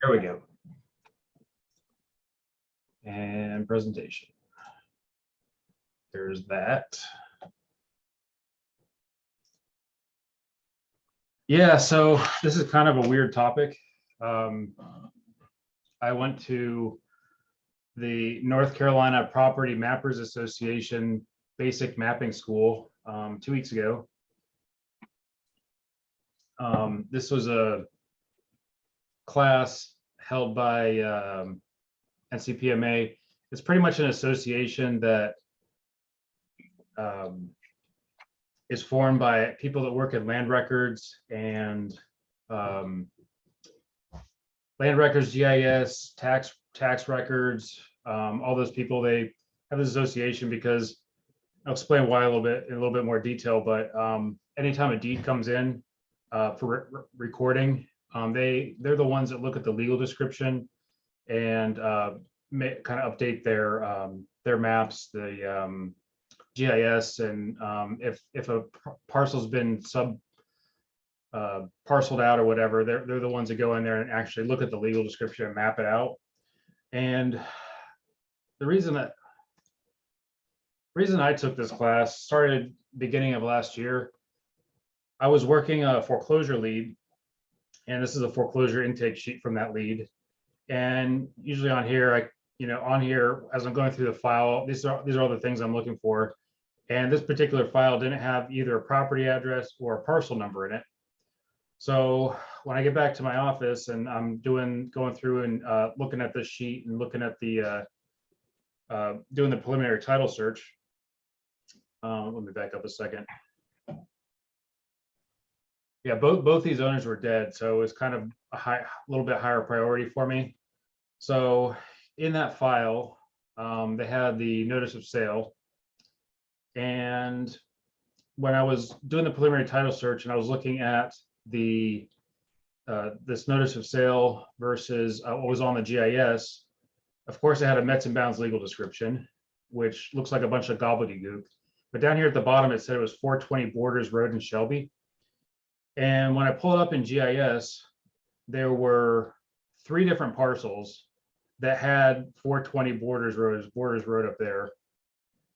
There we go. And presentation. There's that. Yeah, so this is kind of a weird topic. I went to the North Carolina Property Mappers Association Basic Mapping School 2 weeks ago. This was a class held by NCPMA. It's pretty much an association that is formed by people that work in land records and land records, GIS, tax records, all those people. They have this association because I'll explain why in a little bit more detail. But anytime a deed comes in for recording, they're the ones that look at the legal description and kind of update their maps, the GIS, and if a parcel's been parceled out or whatever, they're the ones that go in there and actually look at the legal description and map it out. And the reason I took this class started beginning of last year. I was working a foreclosure lead, and this is a foreclosure intake sheet from that lead. And usually on here, on here, as I'm going through the file, these are all the things I'm looking for. And this particular file didn't have either a property address or a parcel number in it. So when I get back to my office and I'm going through and looking at this sheet and looking at the doing the preliminary title search. Let me back up a second. Yeah, both these owners were dead, so it was kind of a little bit higher priority for me. So in that file, they had the notice of sale. And when I was doing the preliminary title search and I was looking at the this notice of sale versus what was on the GIS, of course, it had a Mets and Bounds legal description, which looks like a bunch of gobbledygook. But down here at the bottom, it said it was 420 Borders Road in Shelby. And when I pulled up in GIS, there were 3 different parcels that had 420 Borders Road up there.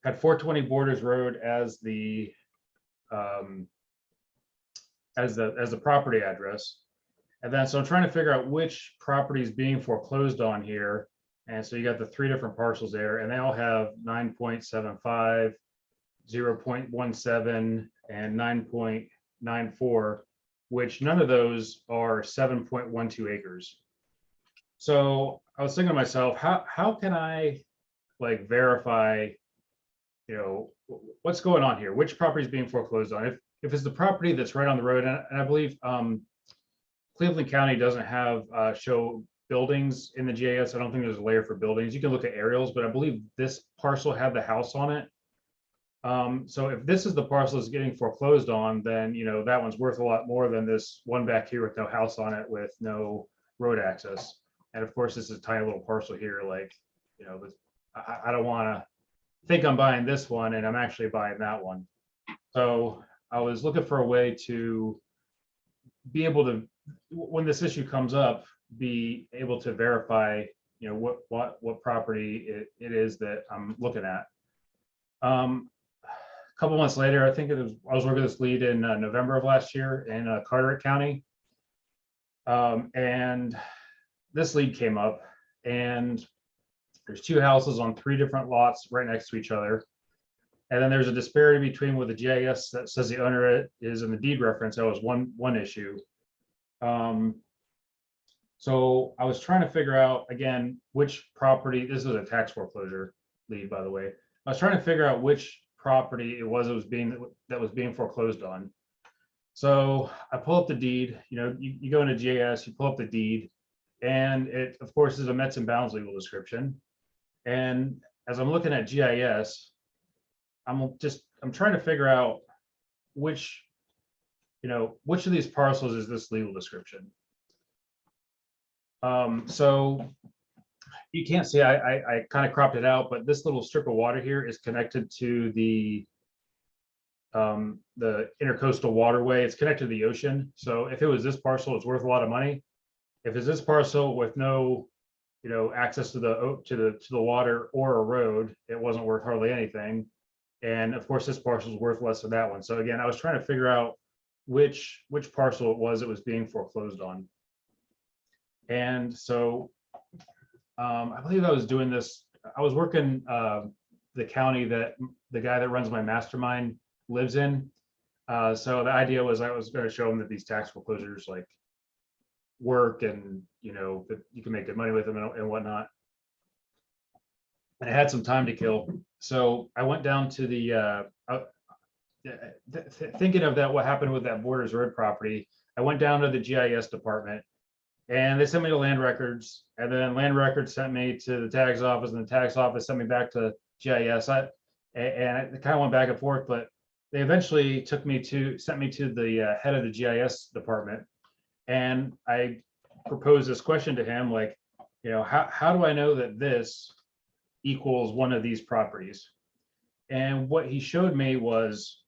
Had 420 Borders Road as the property address. And then so I'm trying to figure out which property is being foreclosed on here. And so you got the 3 different parcels there, and they all have 9.75, 0.17, and 9.94, which none of those are 7.12 acres. So I was thinking to myself, how can I verify, what's going on here? Which property is being foreclosed on? If it's the property that's right on the road, and I believe Cleveland County doesn't have show buildings in the GIS. I don't think there's a layer for buildings. You can look at aerials, but I believe this parcel had the house on it. So if this is the parcel that's getting foreclosed on, then that one's worth a lot more than this one back here with no house on it with no road access. And of course, this is a tiny little parcel here. I don't want to think I'm buying this one and I'm actually buying that one. So I was looking for a way to be able to, when this issue comes up, be able to verify, what property it is that I'm looking at. A couple months later, I think I was working this lead in November of last year in Carteret County, and this lead came up, and there's 2 houses on 3 different lots right next to each other. And then there's a disparity between what the GIS that says the owner is and the deed reference. That was one issue. So I was trying to figure out, again, which property, this is a tax foreclosure lead, by the way. I was trying to figure out which property it was that was being foreclosed on. So I pull up the deed, you go into GIS, you pull up the deed, and it, of course, is a Mets and Bounds legal description. And as I'm looking at GIS, I'm trying to figure out which of these parcels is this legal description. So you can't see, I kind of cropped it out, but this little strip of water here is connected to the intercoastal waterway. It's connected to the ocean. So if it was this parcel, it's worth a lot of money. if it's this parcel with no, access to the water or a road, it wasn't worth hardly anything. And of course, this parcel is worth less than that one. So again, I was trying to figure out which parcel it was being foreclosed on. And so I believe I was doing this. I was working the county that the guy that runs my mastermind lives in. So the idea was I was going to show him that these tax foreclosures like work, and that you can make good money with them and whatnot. And I had some time to kill, so I went down to the thinking of that, what happened with that Borders Road property. I went down to the GIS department, and they sent me to land records, and then land records sent me to the tax office, and the tax office sent me back to GIS. And it kind of went back and forth, but they eventually sent me to the head of the GIS department. And I proposed this question to him, like, how do I know that this equals one of these properties? And what he showed me was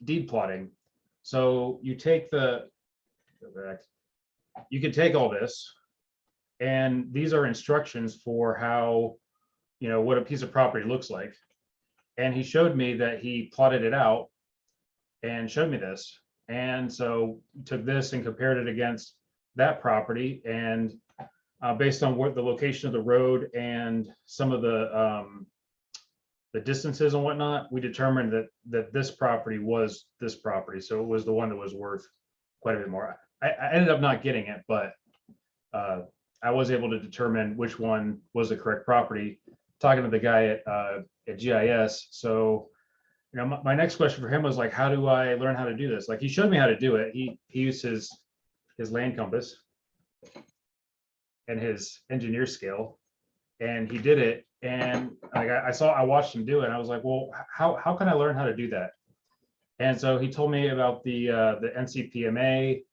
deed plotting. So you take you can take all this, and these are instructions for how, what a piece of property looks like. And he showed me that he plotted it out and showed me this. And so took this and compared it against that property, and based on what the location of the road and some of the distances and whatnot, we determined that this property was this property. So it was the one that was worth quite a bit more. I ended up not getting it, but I was able to determine which one was the correct property, talking to the guy at GIS. So, my next question for him was like, how do I learn how to do this? Like, he showed me how to do it. He used his land compass and his engineer scale, and he did it. And like I watched him do it, and I was like, well, how can I learn how to do that? And so he told me about the NCPMA,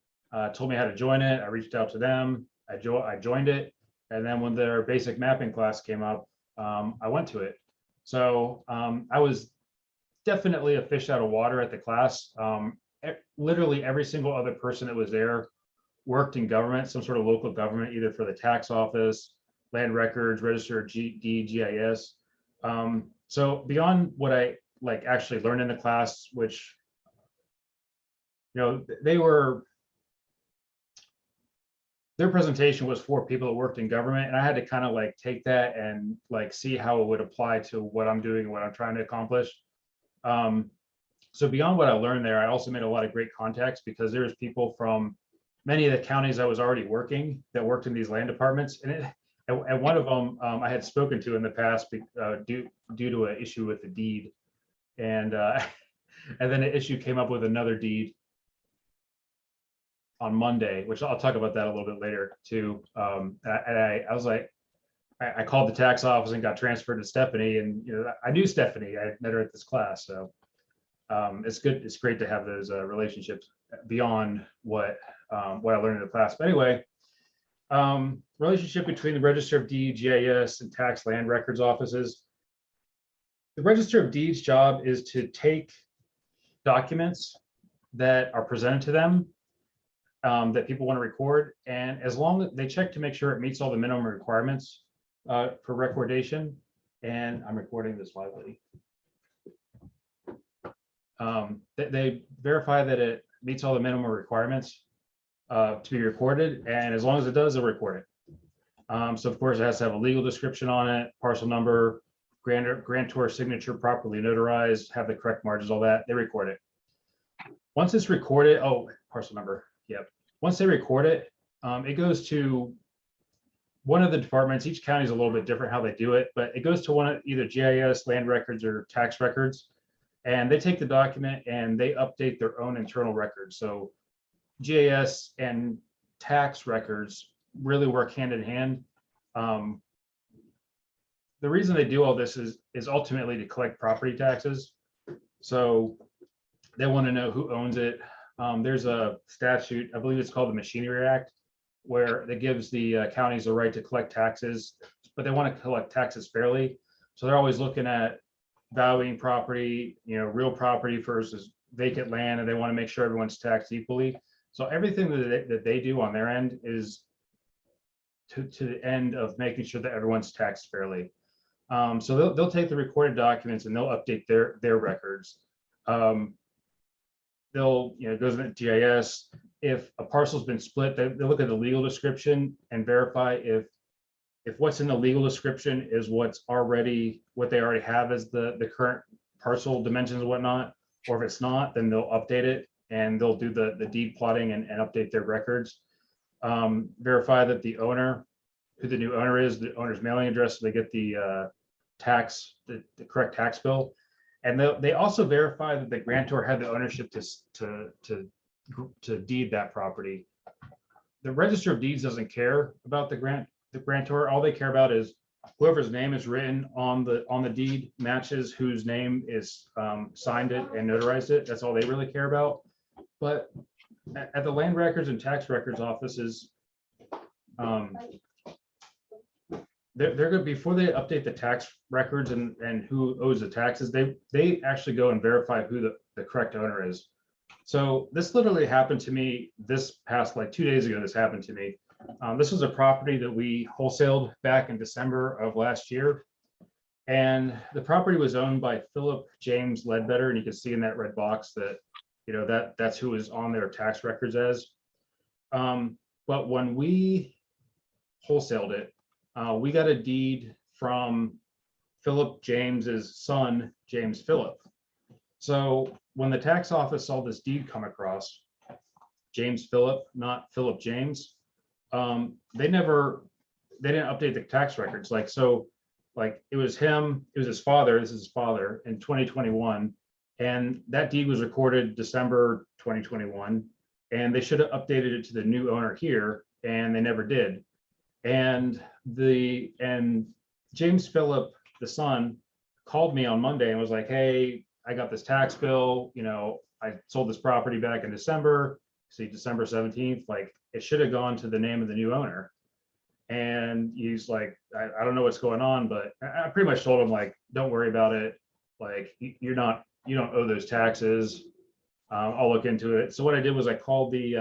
told me how to join it. I reached out to them. I joined it, and then when their basic mapping class came up, I went to it. So I was definitely a fish out of water at the class. Literally every single other person that was there worked in government, some sort of local government, either for the tax office, land records, register of deed, GIS. So beyond what I like actually learned in the class, which their presentation was for people that worked in government, and I had to kind of like take that and like see how it would apply to what I'm doing and what I'm trying to accomplish. So beyond what I learned there, I also made a lot of great contacts, because there's people from many of the counties I was already working that worked in these land departments, and one of them I had spoken to in the past due to an issue with the deed, and and then an issue came up with another deed on Monday, which I'll talk about that a little bit later too. And I was like, I called the tax office and got transferred to Stephanie, and I knew Stephanie. I met her at this class, so it's good. It's great to have those relationships beyond what I learned in the class. But anyway, relationship between the Register of Deeds, GIS, and tax land records offices. The Register of Deeds' job is to take documents that are presented to them that people want to record, and as long as they check to make sure it meets all the minimum requirements for recordation. And I'm recording this lively. They verify that it meets all the minimum requirements to be recorded, and as long as it does, they'll record it. So of course it has to have a legal description on it, parcel number, grantor signature properly notarized, have the correct margins, all that. They record it. Once it's recorded, parcel number, yep. Once they record it, it goes to one of the departments. Each county is a little bit different how they do it, but it goes to one of either GIS, land records, or tax records, and they take the document and they update their own internal records. So GIS and tax records really work hand in hand. The reason they do all this is ultimately to collect property taxes. So they want to know who owns it. There's a statute, I believe it's called the Machinery Act, where it gives the counties the right to collect taxes, but they want to collect taxes fairly. So they're always looking at valuing property, real property versus vacant land and they want to make sure everyone's taxed equally. So everything that they do on their end is to the end of making sure that everyone's taxed fairly. So they'll take the recorded documents and they'll update their records. They'll, you know, it goes into GIS. If a parcel's been split, they look at the legal description and verify if what's in the legal description is what they already have as the current parcel dimensions and whatnot, or if it's not, then they'll update it and they'll do the deed plotting and update their records. Verify that the owner, who the new owner is, the owner's mailing address, so they get the the correct tax bill. And they also verify that the grantor had the ownership to deed that property. The Register of Deeds doesn't care about the grantor. All they care about is whoever's name is written on the deed matches whose name is signed it and notarized it. That's all they really care about. But at the land records and tax records offices, they're going to, before they update the tax records and who owes the taxes, they actually go and verify who the correct owner is. So this literally happened to me this past, like 2 days ago, this happened to me. This was a property that we wholesaled back in December of last year. And the property was owned by Philip James Ledbetter. And you can see in that red box that, you know, that's who is on their tax records as. But when we wholesaled it, we got a deed from Philip James's son, James Philip. So when the tax office saw this deed come across, James Philip, not Philip James, they didn't update the tax records. Like it was his father, this is his father, in 2021. And that deed was recorded December 2021. And they should have updated it to the new owner here, and they never did. And James Philip, the son, called me on Monday and was like, hey, I got this tax bill, you know, I sold this property back in December, see December 17th, like it should have gone to the name of the new owner. And he's like, I don't know what's going on, but I pretty much told him, like, don't worry about it. Like, you don't owe those taxes. I'll look into it. So what I did was I called the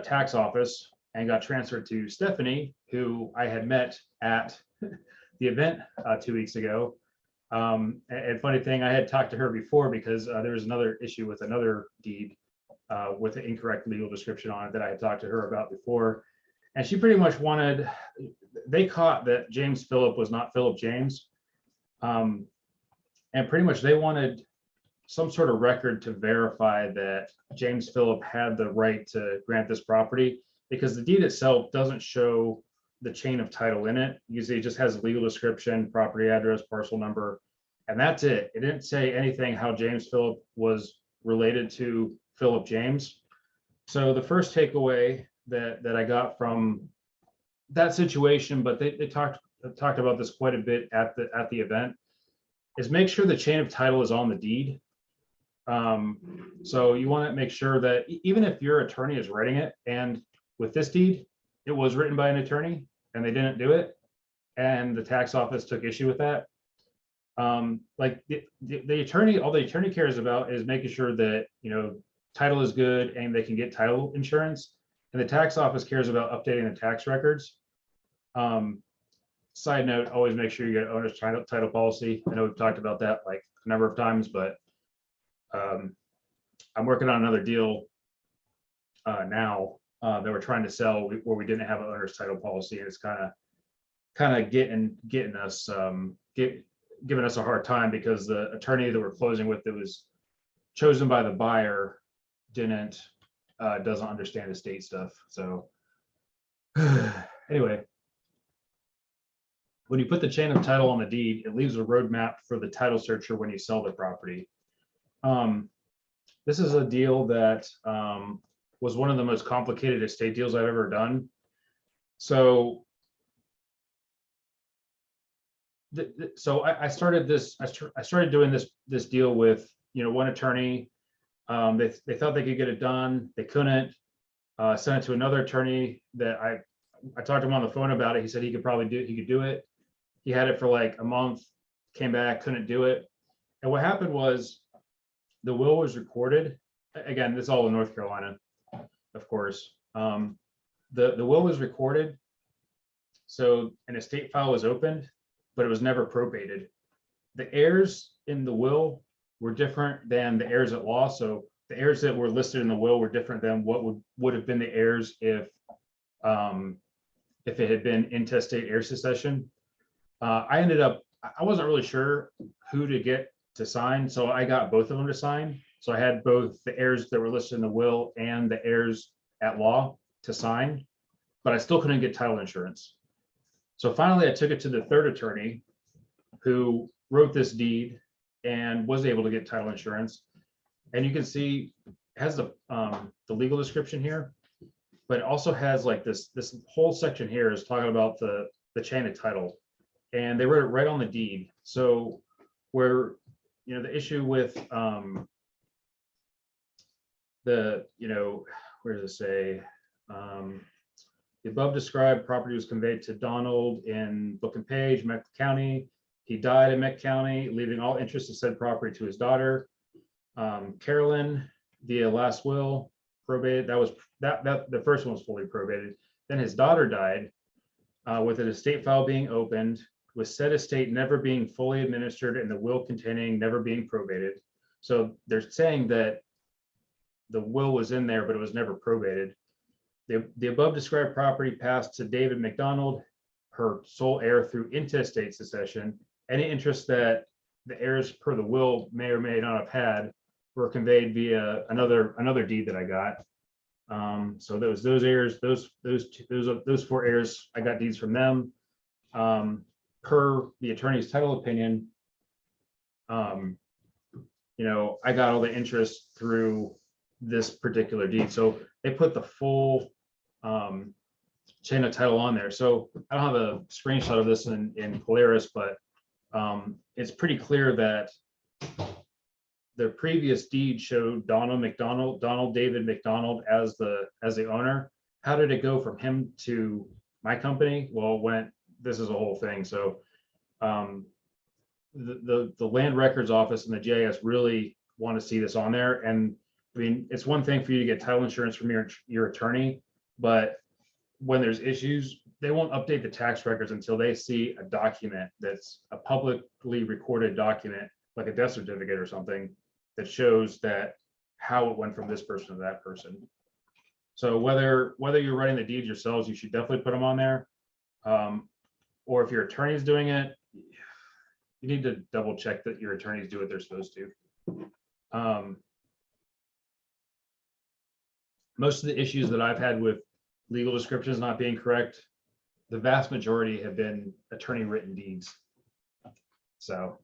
tax office and got transferred to Stephanie, who I had met at the event 2 weeks ago. And funny thing, I had talked to her before because there was another issue with another deed with an incorrect legal description on it that I had talked to her about before. And she pretty much they caught that James Philip was not Philip James. And pretty much they wanted some sort of record to verify that James Philip had the right to grant this property, because the deed itself doesn't show the chain of title in it. Usually it just has a legal description, property address, parcel number, and that's it. It didn't say anything how James Philip was related to Philip James. So the first takeaway that I got from that situation, but they talked about this quite a bit at the event, is make sure the chain of title is on the deed. So you want to make sure that even if your attorney is writing it, and with this deed, it was written by an attorney and they didn't do it, and the tax office took issue with that. Like the attorney, all the attorney cares about is making sure that, you know, title is good and they can get title insurance, and the tax office cares about updating the tax records. Side note, always make sure you get owner's title policy. I know we've talked about that like a number of times, but I'm working on another deal now that we're trying to sell where we didn't have an owner's title policy, and it's kind of getting us giving us a hard time because the attorney that we're closing with that was chosen by the buyer doesn't understand estate stuff. So anyway, when you put the chain of title on the deed, it leaves a roadmap for the title searcher when you sell the property. This is a deal that was one of the most complicated estate deals I've ever done. So I started doing this deal with, you know, one attorney. They thought they could get it done. They couldn't. Sent it to another attorney that I talked to him on the phone about it. He said he could do it. He had it for like a month, came back, couldn't do it. And what happened was the will was recorded. Again, this is all in North Carolina, of course. The will was recorded, so an estate file was opened, but it was never probated. The heirs in the will were different than the heirs at law. So the heirs that were listed in the will were different than what would have been the heirs if it had been intestate heir succession. I wasn't really sure who to get to sign, so I got both of them to sign. So I had both the heirs that were listed in the will and the heirs at law to sign, but I still couldn't get title insurance. So finally, I took it to the third attorney who wrote this deed and was able to get title insurance. And you can see it has the legal description here, but it also has like this whole section here is talking about the chain of title, and they wrote it right on the deed. So where, you know, the issue with where does it say? The above described property was conveyed to Donald in book and page, Meck County. He died in Meck County, leaving all interest in said property to his daughter, Carolyn, via last will, probated. The first one was fully probated. Then his daughter died, with an estate file being opened, with said estate never being fully administered and the will containing never being probated. So they're saying that the will was in there, but it was never probated. The above described property passed to David McDonald, her sole heir, through intestate succession. Any interest that the heirs per the will may or may not have had were conveyed via another deed that I got. So those heirs, those four heirs, I got deeds from them. Per the attorney's title opinion, I got all the interest through this particular deed. So they put the full chain of title on there. So I don't have a screenshot of this in Polaris, but it's pretty clear that the previous deed showed Donald David McDonald as the owner. How did it go from him to my company? Well, this is a whole thing. So the land records office and the GIS really want to see this on there. And I mean, it's one thing for you to get title insurance from your attorney, but when there's issues, they won't update the tax records until they see a document that's a publicly recorded document, like a death certificate or something, that shows that how it went from this person to that person. So whether you're writing the deeds yourselves, you should definitely put them on there. Or if your attorney is doing it, you need to double check that your attorneys do what they're supposed to. Most of the issues that I've had with legal descriptions not being correct, the vast majority have been attorney written deeds. So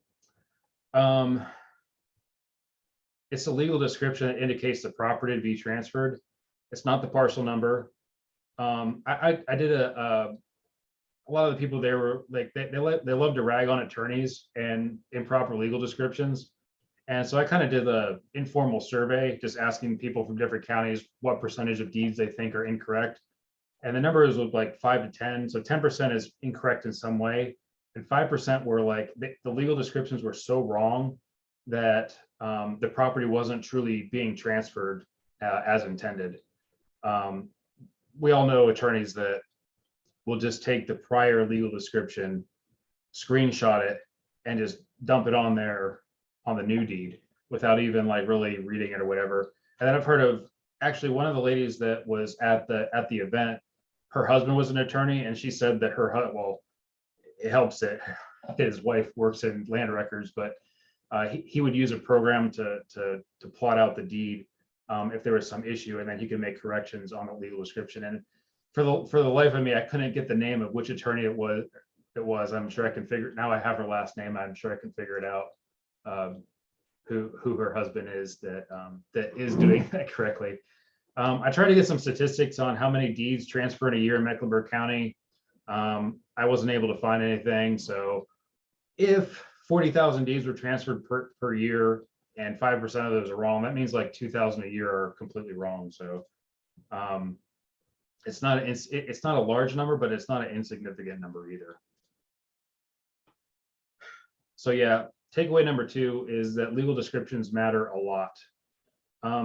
it's a legal description that indicates the property to be transferred. It's not the parcel number. I did a lot of the people there were like, they love to rag on attorneys and improper legal descriptions. And so I kind of did an informal survey, just asking people from different counties what percentage of deeds they think are incorrect. And the numbers was like 5 to 10. So 10% is incorrect in some way. And 5% were like, the legal descriptions were so wrong that the property wasn't truly being transferred as intended. We all know attorneys that will just take the prior legal description, screenshot it, and just dump it on there on the new deed without even like really reading it or whatever. And then I've heard of actually one of the ladies that was at the event, her husband was an attorney, and she said that it helps that his wife works in land records, but he would use a program to plot out the deed if there was some issue, and then he could make corrections on the legal description. And for the life of me, I couldn't get the name of which attorney it was. I'm sure I can figure. Now I have her last name. I'm sure I can figure it out. Who her husband is that is doing that correctly. I tried to get some statistics on how many deeds transfer in a year in Mecklenburg County. I wasn't able to find anything. So if 40,000 deeds were transferred per year and 5% of those are wrong, that means like 2,000 a year are completely wrong. So it's not a large number, but it's not an insignificant number either. So yeah, takeaway number 2 is that legal descriptions matter a lot.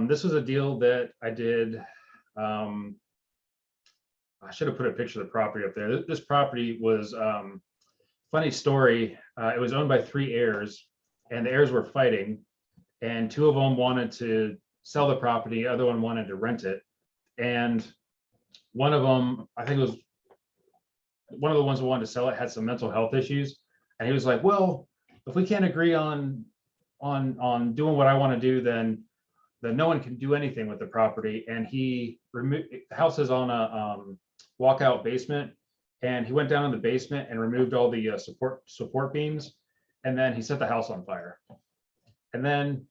This was a deal that I did. I should have put a picture of the property up there. This property was, funny story. It was owned by 3 heirs, and the heirs were fighting, and 2 of them wanted to sell the property, the other one wanted to rent it. And one of them, I think it was one of the ones who wanted to sell it, had some mental health issues. And he was like, well, if we can't agree on doing what I want to do, then no one can do anything with the property. And he removed, the house is on a walkout basement, and he went down in the basement and removed all the support beams, and then he set the house on fire. And then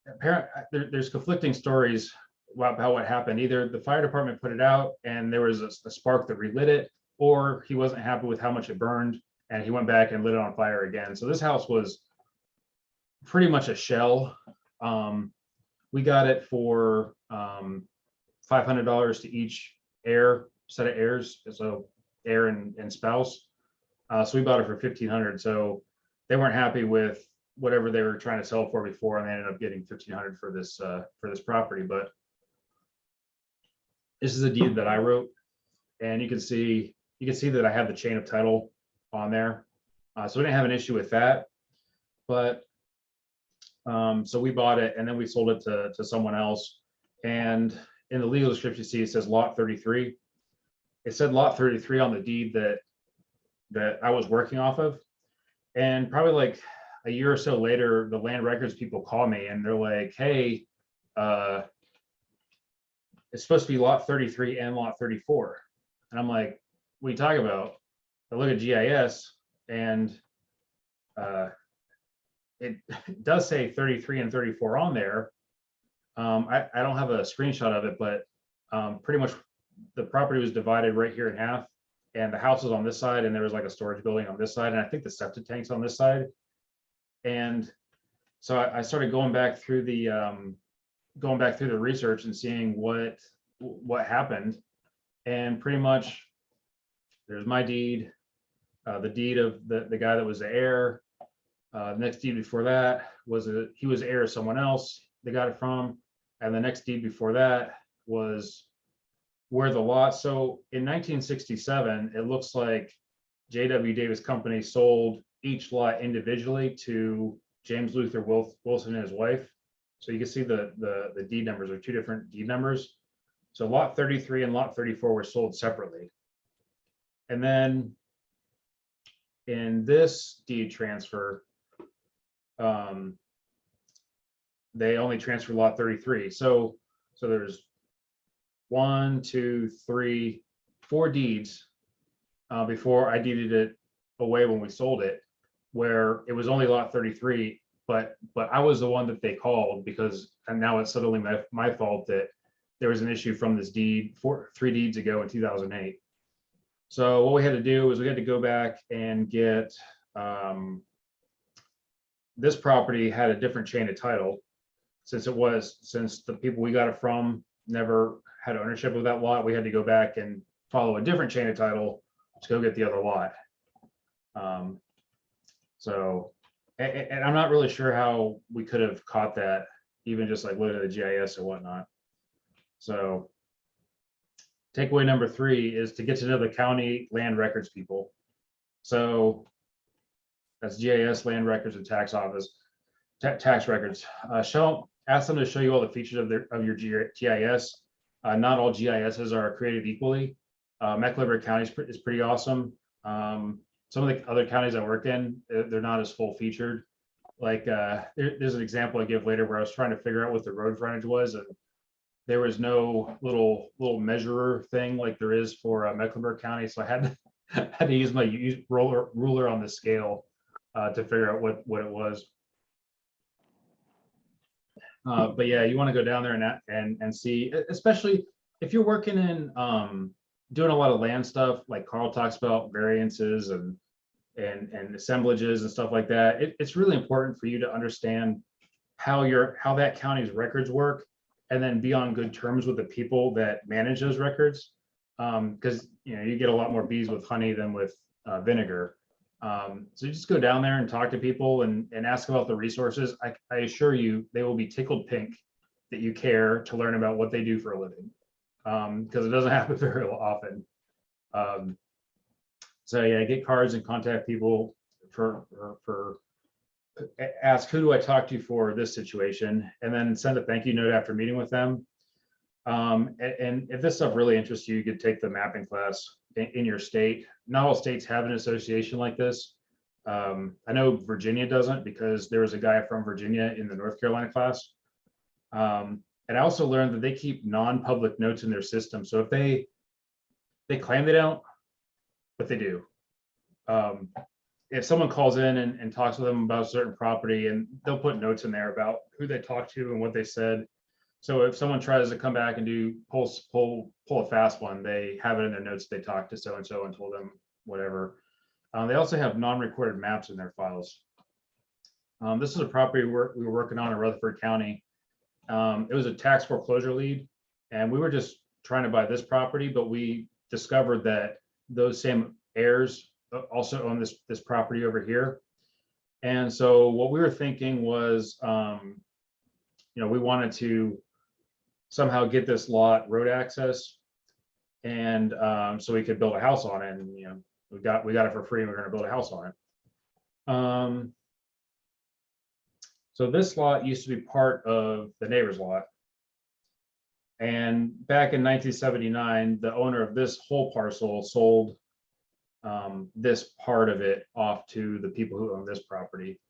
apparently there's conflicting stories about what happened. Either the fire department put it out and there was a spark that relit it, or he wasn't happy with how much it burned and he went back and lit it on fire again. So this house was pretty much a shell. We got it for $500 to each set of heirs, so heir and spouse. So we bought it for $1,500. So they weren't happy with whatever they were trying to sell for before, and they ended up getting $1,500 for this property. But this is a deed that I wrote, and you can see that I have the chain of title on there. So we didn't have an issue with that. But so we bought it, and then we sold it to someone else. And in the legal description, you see it says lot 33. It said lot 33 on the deed that I was working off of. And probably like a year or so later, the land records people call me and they're like, hey, it's supposed to be lot 33 and lot 34. And I'm like, what are you talking about? I look at GIS, and it does say 33 and 34 on there. I don't have a screenshot of it, but pretty much the property was divided right here in half, and the house was on this side, and there was like a storage building on this side, and I think the septic tank's on this side. And so I started going back through the research and seeing what happened. And pretty much there's my deed, the deed of the guy that was the heir. The next deed before that was he was heir of someone else they got it from. And the next deed before that was where the lot. So in 1967, it looks like J.W. Davis Company sold each lot individually to James Luther Wilson and his wife. So you can see the deed numbers are 2 different deed numbers. So lot 33 and lot 34 were sold separately. And then in this deed transfer, they only transfer lot 33. So there's 1, 2, 3, 4 deeds before I deeded it away when we sold it, where it was only lot 33, but I was the one that they called because, and now it's suddenly my fault that there was an issue from this deed 3 deeds ago in 2008. So what we had to do was we had to go back and get, this property had a different chain of title since the people we got it from never had ownership of that lot. We had to go back and follow a different chain of title to go get the other lot. So, and I'm not really sure how we could have caught that, even just like looking at the GIS or whatnot. So takeaway number 3 is to get to know the county land records people. So that's GIS, land records, and tax office, tax records. Ask them to show you all the features of your GIS. Not all GISs are created equally. Mecklenburg County is pretty awesome. Some of the other counties I worked in, they're not as full featured. Like there's an example I give later where I was trying to figure out what the road frontage was, and there was no little measurer thing like there is for Mecklenburg County. So I had to use my ruler on the scale to figure out what it was. But yeah, you want to go down there and see, especially if you're working in doing a lot of land stuff, like Carl talks about variances and assemblages and stuff like that. It's really important for you to understand how that county's records work, and then be on good terms with the people that manage those records. Because you get a lot more bees with honey than with vinegar. So you just go down there and talk to people and ask about the resources. I assure you, they will be tickled pink that you care to learn about what they do for a living, because it doesn't happen very often. So yeah, get cards and contact people for ask who do I talk to for this situation, and then send a thank you note after meeting with them. And if this stuff really interests you, you could take the mapping class in your state. Not all states have an association like this. I know Virginia doesn't, because there was a guy from Virginia in the North Carolina class. And I also learned that they keep non-public notes in their system. So if they claim they don't, but they do. If someone calls in and talks to them about a certain property, and they'll put notes in there about who they talked to and what they said. So if someone tries to come back and pull a fast one, they have it in their notes. They talked to so and so and told them whatever. They also have non-recorded maps in their files. This is a property we were working on in Rutherford County. It was a tax foreclosure lead, and we were just trying to buy this property, but we discovered that those same heirs also own this property over here. And so what we were thinking was, we wanted to somehow get this lot road access, and so we could build a house on it. And we got it for free, and we're going to build a house on it. So this lot used to be part of the neighbor's lot. And back in 1979, the owner of this whole parcel sold this part of it off to the people who own this property.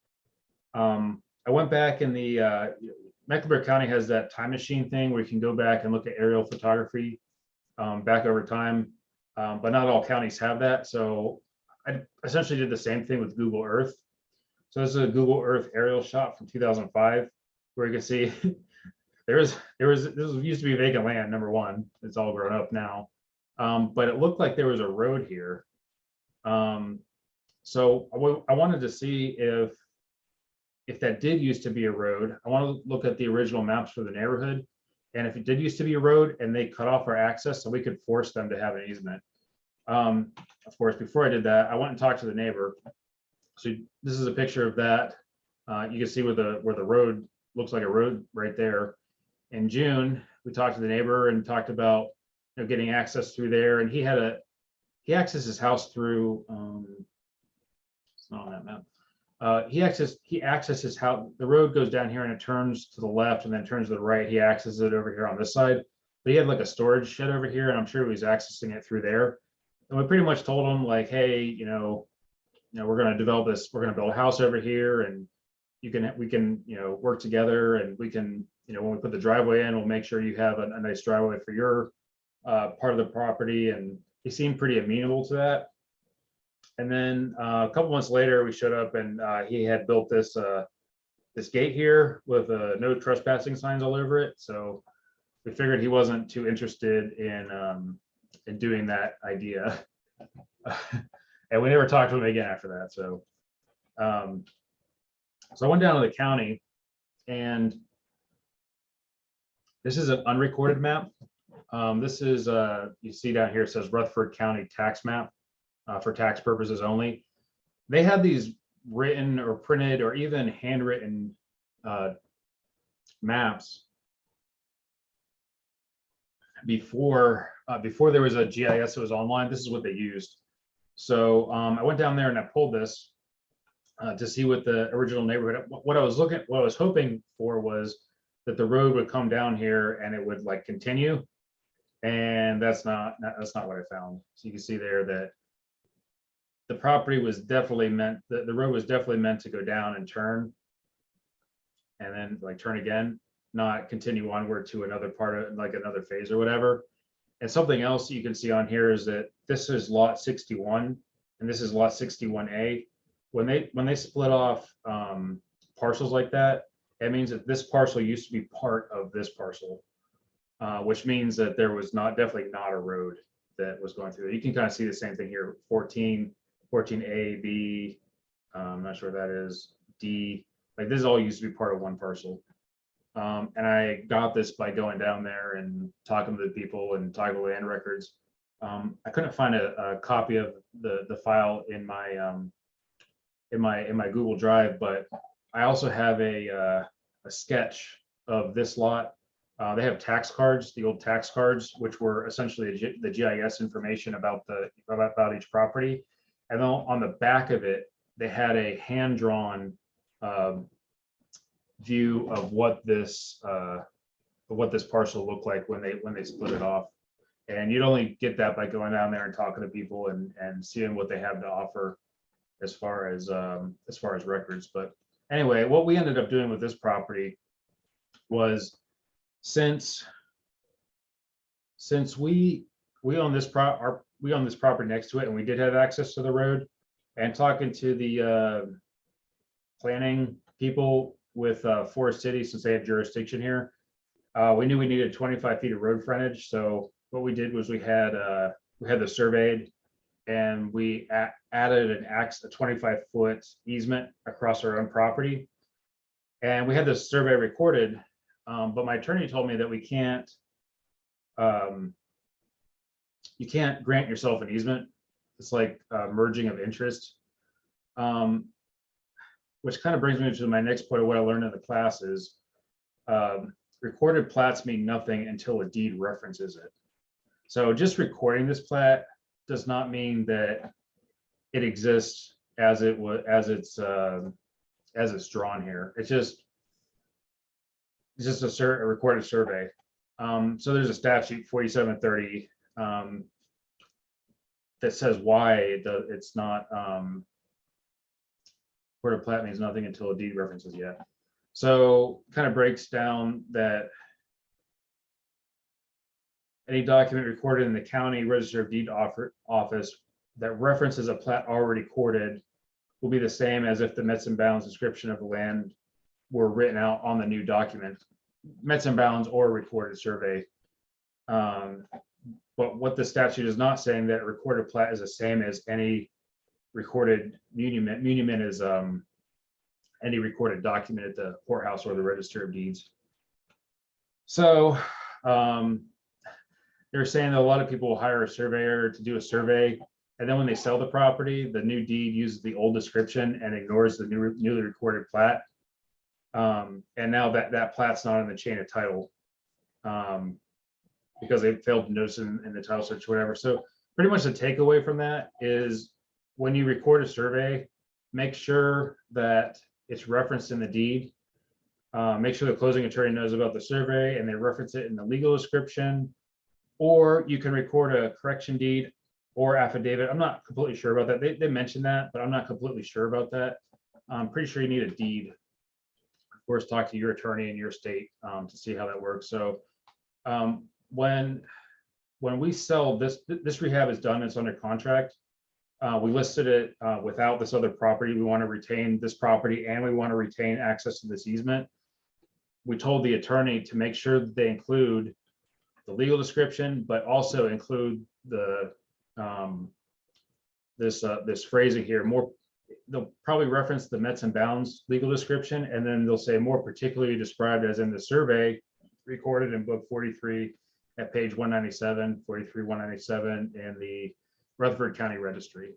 I went back in the Mecklenburg County has that time machine thing where you can go back and look at aerial photography back over time, but not all counties have that. So I essentially did the same thing with Google Earth. So this is a Google Earth aerial shot from 2005, where you can see this used to be vacant land, number one. It's all grown up now, but it looked like there was a road here. So I wanted to see if that did used to be a road. I want to look at the original maps for the neighborhood, and if it did used to be a road and they cut off our access, so we could force them to have an easement. Of course, before I did that, I went and talked to the neighbor. So this is a picture of that. You can see where the road looks like a road right there. In June, we talked to the neighbor and talked about getting access through there, and he accessed his house through it's not on that map. He accessed his house. The road goes down here and it turns to the left and then turns to the right. He accesses it over here on this side, but he had like a storage shed over here, and I'm sure he was accessing it through there. And we pretty much told him like, hey, we're going to develop this. We're going to build a house over here, and we can work together, and we can when we put the driveway in, we'll make sure you have a nice driveway for your part of the property. And he seemed pretty amenable to that. And then a couple months later, we showed up, and he had built this gate here with no trespassing signs all over it. So we figured he wasn't too interested in doing that idea. And we never talked to him again after that. So I went down to the county, and this is an unrecorded map. This is you see down here, it says Rutherford County tax map for tax purposes only. They had these written or printed or even handwritten maps before there was a GIS that was online. This is what they used. So I went down there and I pulled this to see what the original neighborhood. What I was hoping for was that the road would come down here and it would like continue, and that's not what I found. So you can see there that the property was definitely meant, the road was definitely meant to go down and turn, and then like turn again, not continue onward to another part of like another phase or whatever. And something else you can see on here is that this is lot 61 and this is lot 61A. When they split off parcels like that, it means that this parcel used to be part of this parcel, which means that there was definitely not a road that was going through it. You can kind of see the same thing here, 14A, B, I'm not sure what that is, D, like this all used to be part of one parcel. And I got this by going down there and talking to the people and talking to land records. I couldn't find a copy of the file in my in my Google Drive, but I also have a sketch of this lot. They have tax cards, the old tax cards, which were essentially the GIS information about each property. And then on the back of it, they had a hand-drawn view of what this parcel looked like when they split it off. And you'd only get that by going down there and talking to people and seeing what they have to offer as far as records. But anyway, what we ended up doing with this property was, since we own this property next to it, and we did have access to the road, and talking to the planning people with Forest City, since they have jurisdiction here, we knew we needed 25 feet of road frontage. So what we did was we had this surveyed, and we added a 25-foot easement across our own property, and we had this survey recorded. But my attorney told me that you can't grant yourself an easement. It's like merging of interest, which kind of brings me to my next point of what I learned in the class is recorded plats mean nothing until a deed references it. So just recording this plat does not mean that it exists as it's drawn here. It's just a recorded survey. So there's a statute 4730 that says why it's not recorded plat means nothing until a deed references yet. So kind of breaks down that any document recorded in the county register of deed office that references a plat already recorded will be the same as if the Mets and Bounds description of the land were written out on the new document, Mets and Bounds or recorded survey. But what the statute is not saying, that recorded plat is the same as any recorded muniment. Muniment is any recorded document at the courthouse or the register of deeds. So they're saying that a lot of people will hire a surveyor to do a survey, and then when they sell the property, the new deed uses the old description and ignores the newly recorded plat. And now that plat's not in the chain of title because they failed to notice in the title search, whatever. So pretty much the takeaway from that is, when you record a survey, make sure that it's referenced in the deed. Make sure the closing attorney knows about the survey and they reference it in the legal description. Or you can record a correction deed or affidavit. I'm not completely sure about that. They mentioned that, but I'm not completely sure about that. I'm pretty sure you need a deed. Of course, talk to your attorney in your state to see how that works. So when we sell this rehab is done, it's under contract. We listed it without this other property. We want to retain this property and we want to retain access to this easement. We told the attorney to make sure that they include the legal description, but also include the this phrasing here. They'll probably reference the Mets and Bounds legal description, and then they'll say more particularly described as in the survey recorded in book 43 at page 197, 43, 197 in the Rutherford County Registry.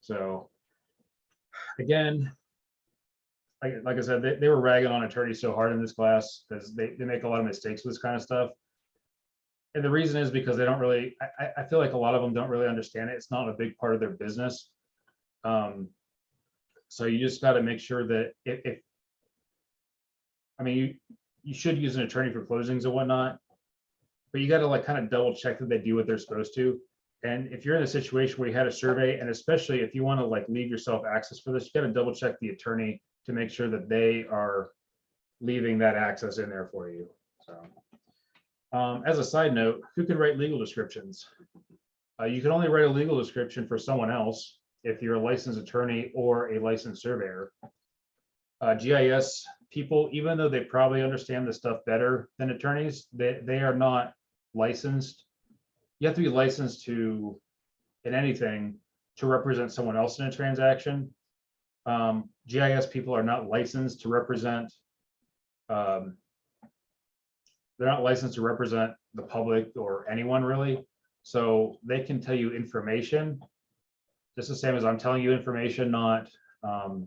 So again, like I said, they were ragging on attorneys so hard in this class because they make a lot of mistakes with this kind of stuff. And the reason is because they don't really, I feel like a lot of them don't really understand it. It's not a big part of their business. So you just got to make sure that you should use an attorney for closings and whatnot, but you got to kind of double check that they do what they're supposed to. And if you're in a situation where you had a survey, and especially if you want to leave yourself access for this, you got to double check the attorney to make sure that they are leaving that access in there for you. So as a side note, who can write legal descriptions? You can only write a legal description for someone else if you're a licensed attorney or a licensed surveyor. GIS people, even though they probably understand this stuff better than attorneys, they are not licensed. You have to be licensed in anything to represent someone else in a transaction. GIS people are not licensed to represent, they're not licensed to represent the public or anyone really. So they can tell you information just the same as I'm telling you information, not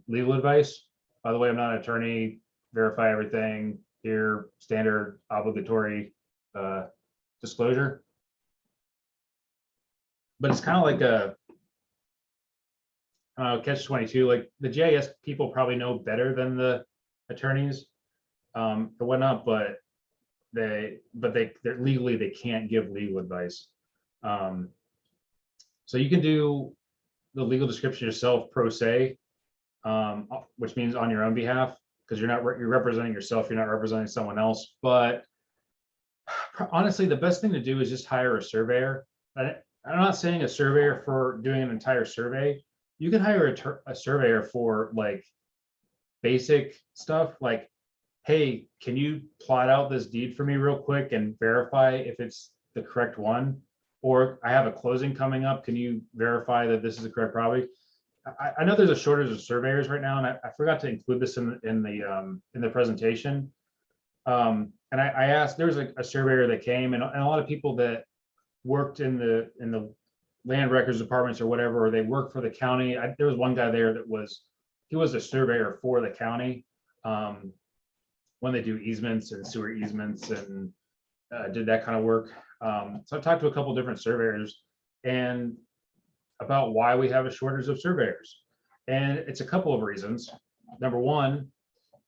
legal advice. By the way, I'm not an attorney, verify everything here, standard obligatory disclosure. But it's kind of like a catch-22. Like the GIS people probably know better than the attorneys or whatnot, but they're legally they can't give legal advice. So you can do the legal description yourself pro se, which means on your own behalf, because you're representing yourself, you're not representing someone else. But honestly, the best thing to do is just hire a surveyor. I'm not saying a surveyor for doing an entire survey. You can hire a surveyor for like basic stuff, like, hey, can you plot out this deed for me real quick and verify if it's the correct one? Or I have a closing coming up. Can you verify that this is the correct property? I know there's a shortage of surveyors right now, and I forgot to include this in the presentation. And I asked, there was a surveyor that came, and a lot of people that worked in the land records departments or whatever, or they work for the county. There was one guy there that he was a surveyor for the county when they do easements and sewer easements and did that kind of work. So I've talked to a couple different surveyors and about why we have a shortage of surveyors. And it's a couple of reasons. Number one,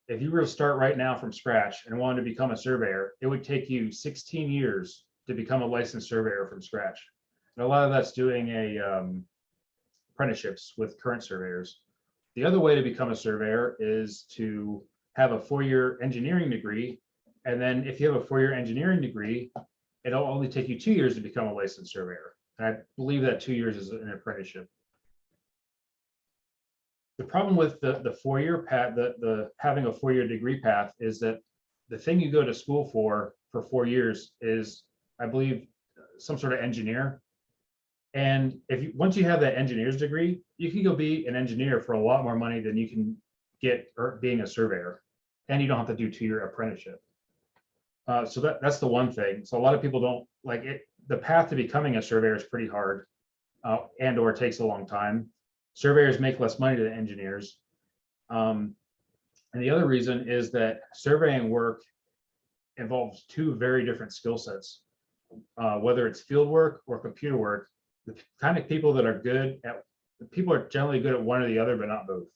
if you were to start right now from scratch and wanted to become a surveyor, it would take you 16 years to become a licensed surveyor from scratch. And a lot of that's doing apprenticeships with current surveyors. The other way to become a surveyor is to have a 4-year engineering degree. And then if you have a 4-year engineering degree, it'll only take you 2 years to become a licensed surveyor. And I believe that 2 years is an apprenticeship. The problem with the 4-year path, the having a 4-year degree path, is that the thing you go to school for 4 years is, I believe, some sort of engineer. And once you have that engineer's degree, you can go be an engineer for a lot more money than you can get being a surveyor, and you don't have to do 2-year apprenticeship. So that's the one thing. So a lot of people don't like it. The path to becoming a surveyor is pretty hard, and or it takes a long time. Surveyors make less money than engineers. And the other reason is that surveying work involves 2 very different skill sets, whether it's field work or computer work. The kind of people that are people are generally good at one or the other, but not both.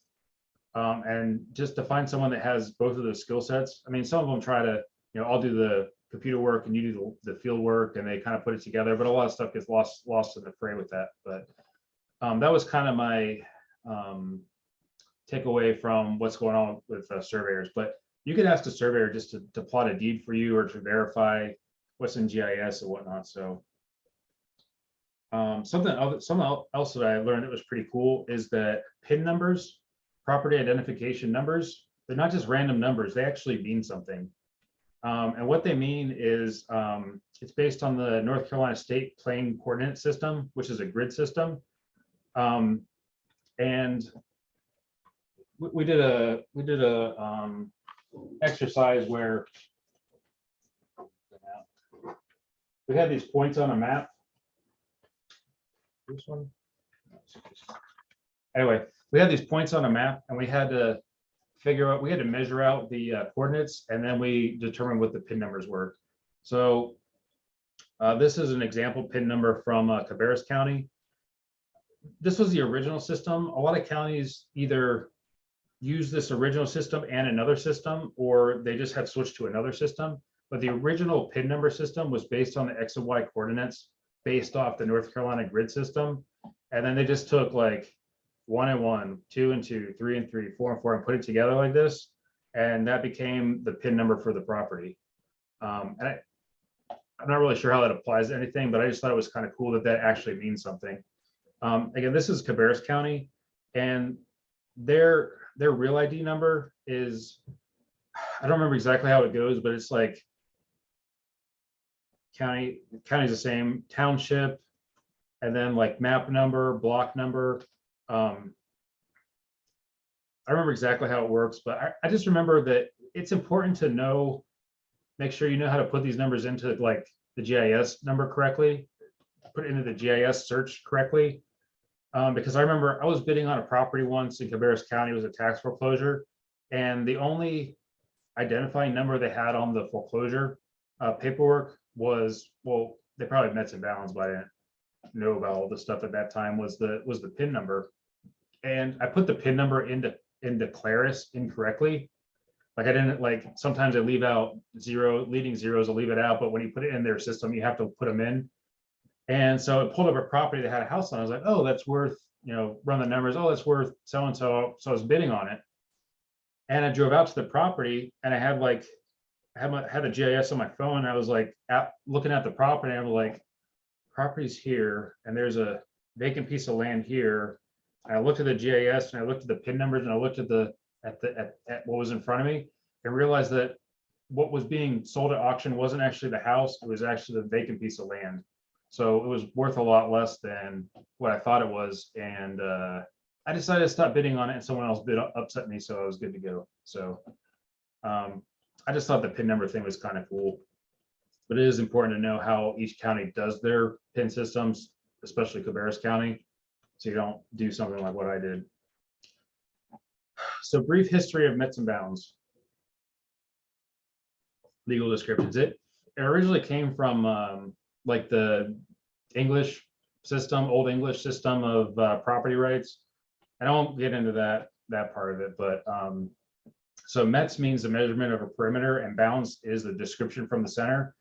And just to find someone that has both of those skill sets, I mean, some of them try to, I'll do the computer work and you do the field work, and they kind of put it together, but a lot of stuff gets lost in the fray with that. But that was kind of my takeaway from what's going on with surveyors. But you could ask a surveyor just to plot a deed for you or to verify what's in GIS and whatnot. So something else that I learned that was pretty cool is that PIN numbers, property identification numbers, they're not just random numbers, they actually mean something. And what they mean is it's based on the North Carolina State Plane Coordinate System, which is a grid system. And we did a exercise where we had these points on a map. This one. Anyway, we had these points on a map, and we had to measure out the coordinates, and then we determined what the PIN numbers were. So this is an example PIN number from Cabarrus County. This was the original system. A lot of counties either use this original system and another system, or they just have switched to another system. But the original PIN number system was based on the X and Y coordinates based off the North Carolina grid system. And then they just took like 1 and 1, 2 and 2, 3 and 3, 4 and 4, and put it together like this. And that became the PIN number for the property. And I'm not really sure how that applies to anything, but I just thought it was kind of cool that that actually means something. Again, this is Cabarrus County, and their real ID number is, I don't remember exactly how it goes, but it's like county's the same, township, and then like map number, block number. I remember exactly how it works, but I just remember that it's important to make sure you know how to put these numbers into like the GIS number correctly, put it into the GIS search correctly. because I remember I was bidding on a property once in Cabarrus County. It was a tax foreclosure, and the only identifying number they had on the foreclosure paperwork was, well, they probably met some bounds, but I didn't know about all the stuff at that time, was the PIN number. And I put the PIN number into Claris incorrectly. Like I didn't, like, sometimes I leave out leading zeros, I'll leave it out, but when you put it in their system, you have to put them in. And so it pulled up a property that had a house on it. I was like, oh, that's worth, run the numbers. Oh, that's worth so and so. So I was bidding on it. And I drove out to the property and I had the GIS on my phone. And I was like looking at the property. And I was like, property's here and there's a vacant piece of land here. And I looked at the GIS and I looked at the PIN numbers and I looked at what was in front of me and realized that what was being sold at auction wasn't actually the house. It was actually the vacant piece of land. So it was worth a lot less than what I thought it was. And I decided to stop bidding on it and someone else upset me. So I was good to go. So I just thought the PIN number thing was kind of cool. But it is important to know how each county does their PIN systems, especially Cabarrus County, so you don't do something like what I did. So brief history of Mets and Bounds. Legal descriptions. It originally came from like the English system, Old English system of property rights. I won't get into that part of it, but so Mets means the measurement of a perimeter and bounds is the description from the center.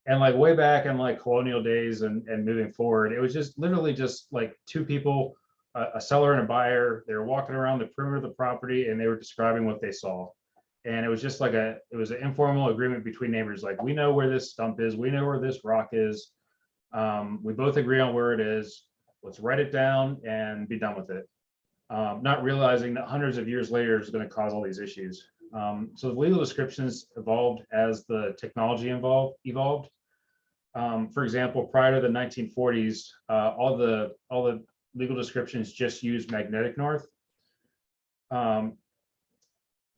And like way back in like colonial days and moving forward, it was just literally just like two people, a seller and a buyer. They were walking around the perimeter of the property and they were describing what they saw. And it was just like it was an informal agreement between neighbors. Like, we know where this stump is. We know where this rock is. We both agree on where it is. Let's write it down and be done with it. Not realizing that hundreds of years later is going to cause all these issues. So the legal descriptions evolved as the technology evolved. For example, prior to the 1940s, all the legal descriptions just used magnetic north.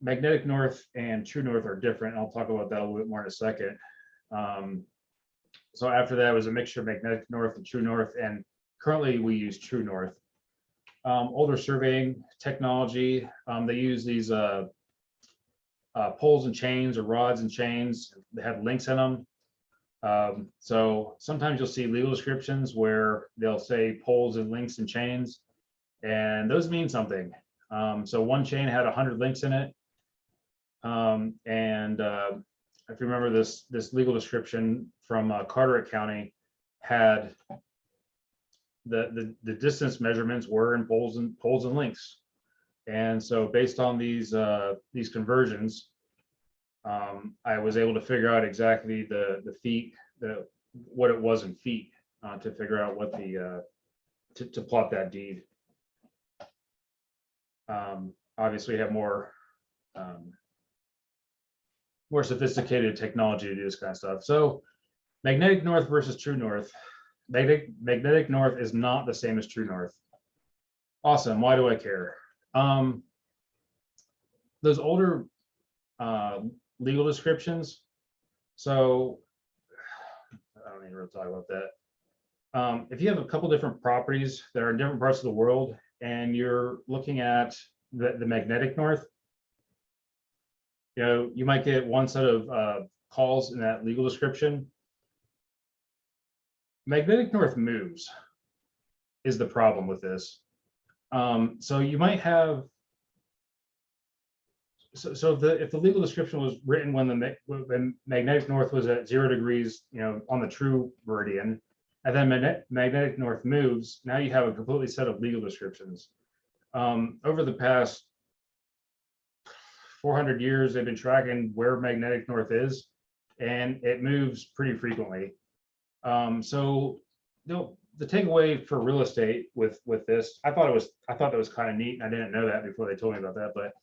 Magnetic north and true north are different. I'll talk about that a little bit more in a second. So after that was a mixture of magnetic north and true north, and currently we use true north. Older surveying technology, they use these poles and chains or rods and chains. They have links in them. So sometimes you'll see legal descriptions where they'll say poles and links and chains, and those mean something. So one chain had 100 links in it. If you remember this legal description from Carteret County had the distance measurements were in poles and links. And so based on these conversions, I was able to figure out exactly the feet, what it was in feet, to figure out what to plot that deed. Obviously, we have more sophisticated technology to do this kind of stuff. So magnetic north versus true north. Magnetic north is not the same as true north. Awesome. Why do I care? Those older legal descriptions. So I don't even really talk about that. If you have a couple different properties that are in different parts of the world and you're looking at the magnetic north, you might get one set of calls in that legal description. Magnetic north moves is the problem with this. So you might have, if the legal description was written when magnetic north was at 0 degrees, on the true meridian, and then magnetic north moves, now you have a completely set of legal descriptions. Over the past 400 years, they've been tracking where magnetic north is, and it moves pretty frequently. So the takeaway for real estate with this, I thought that was kind of neat. And I didn't know that before they told me about that, but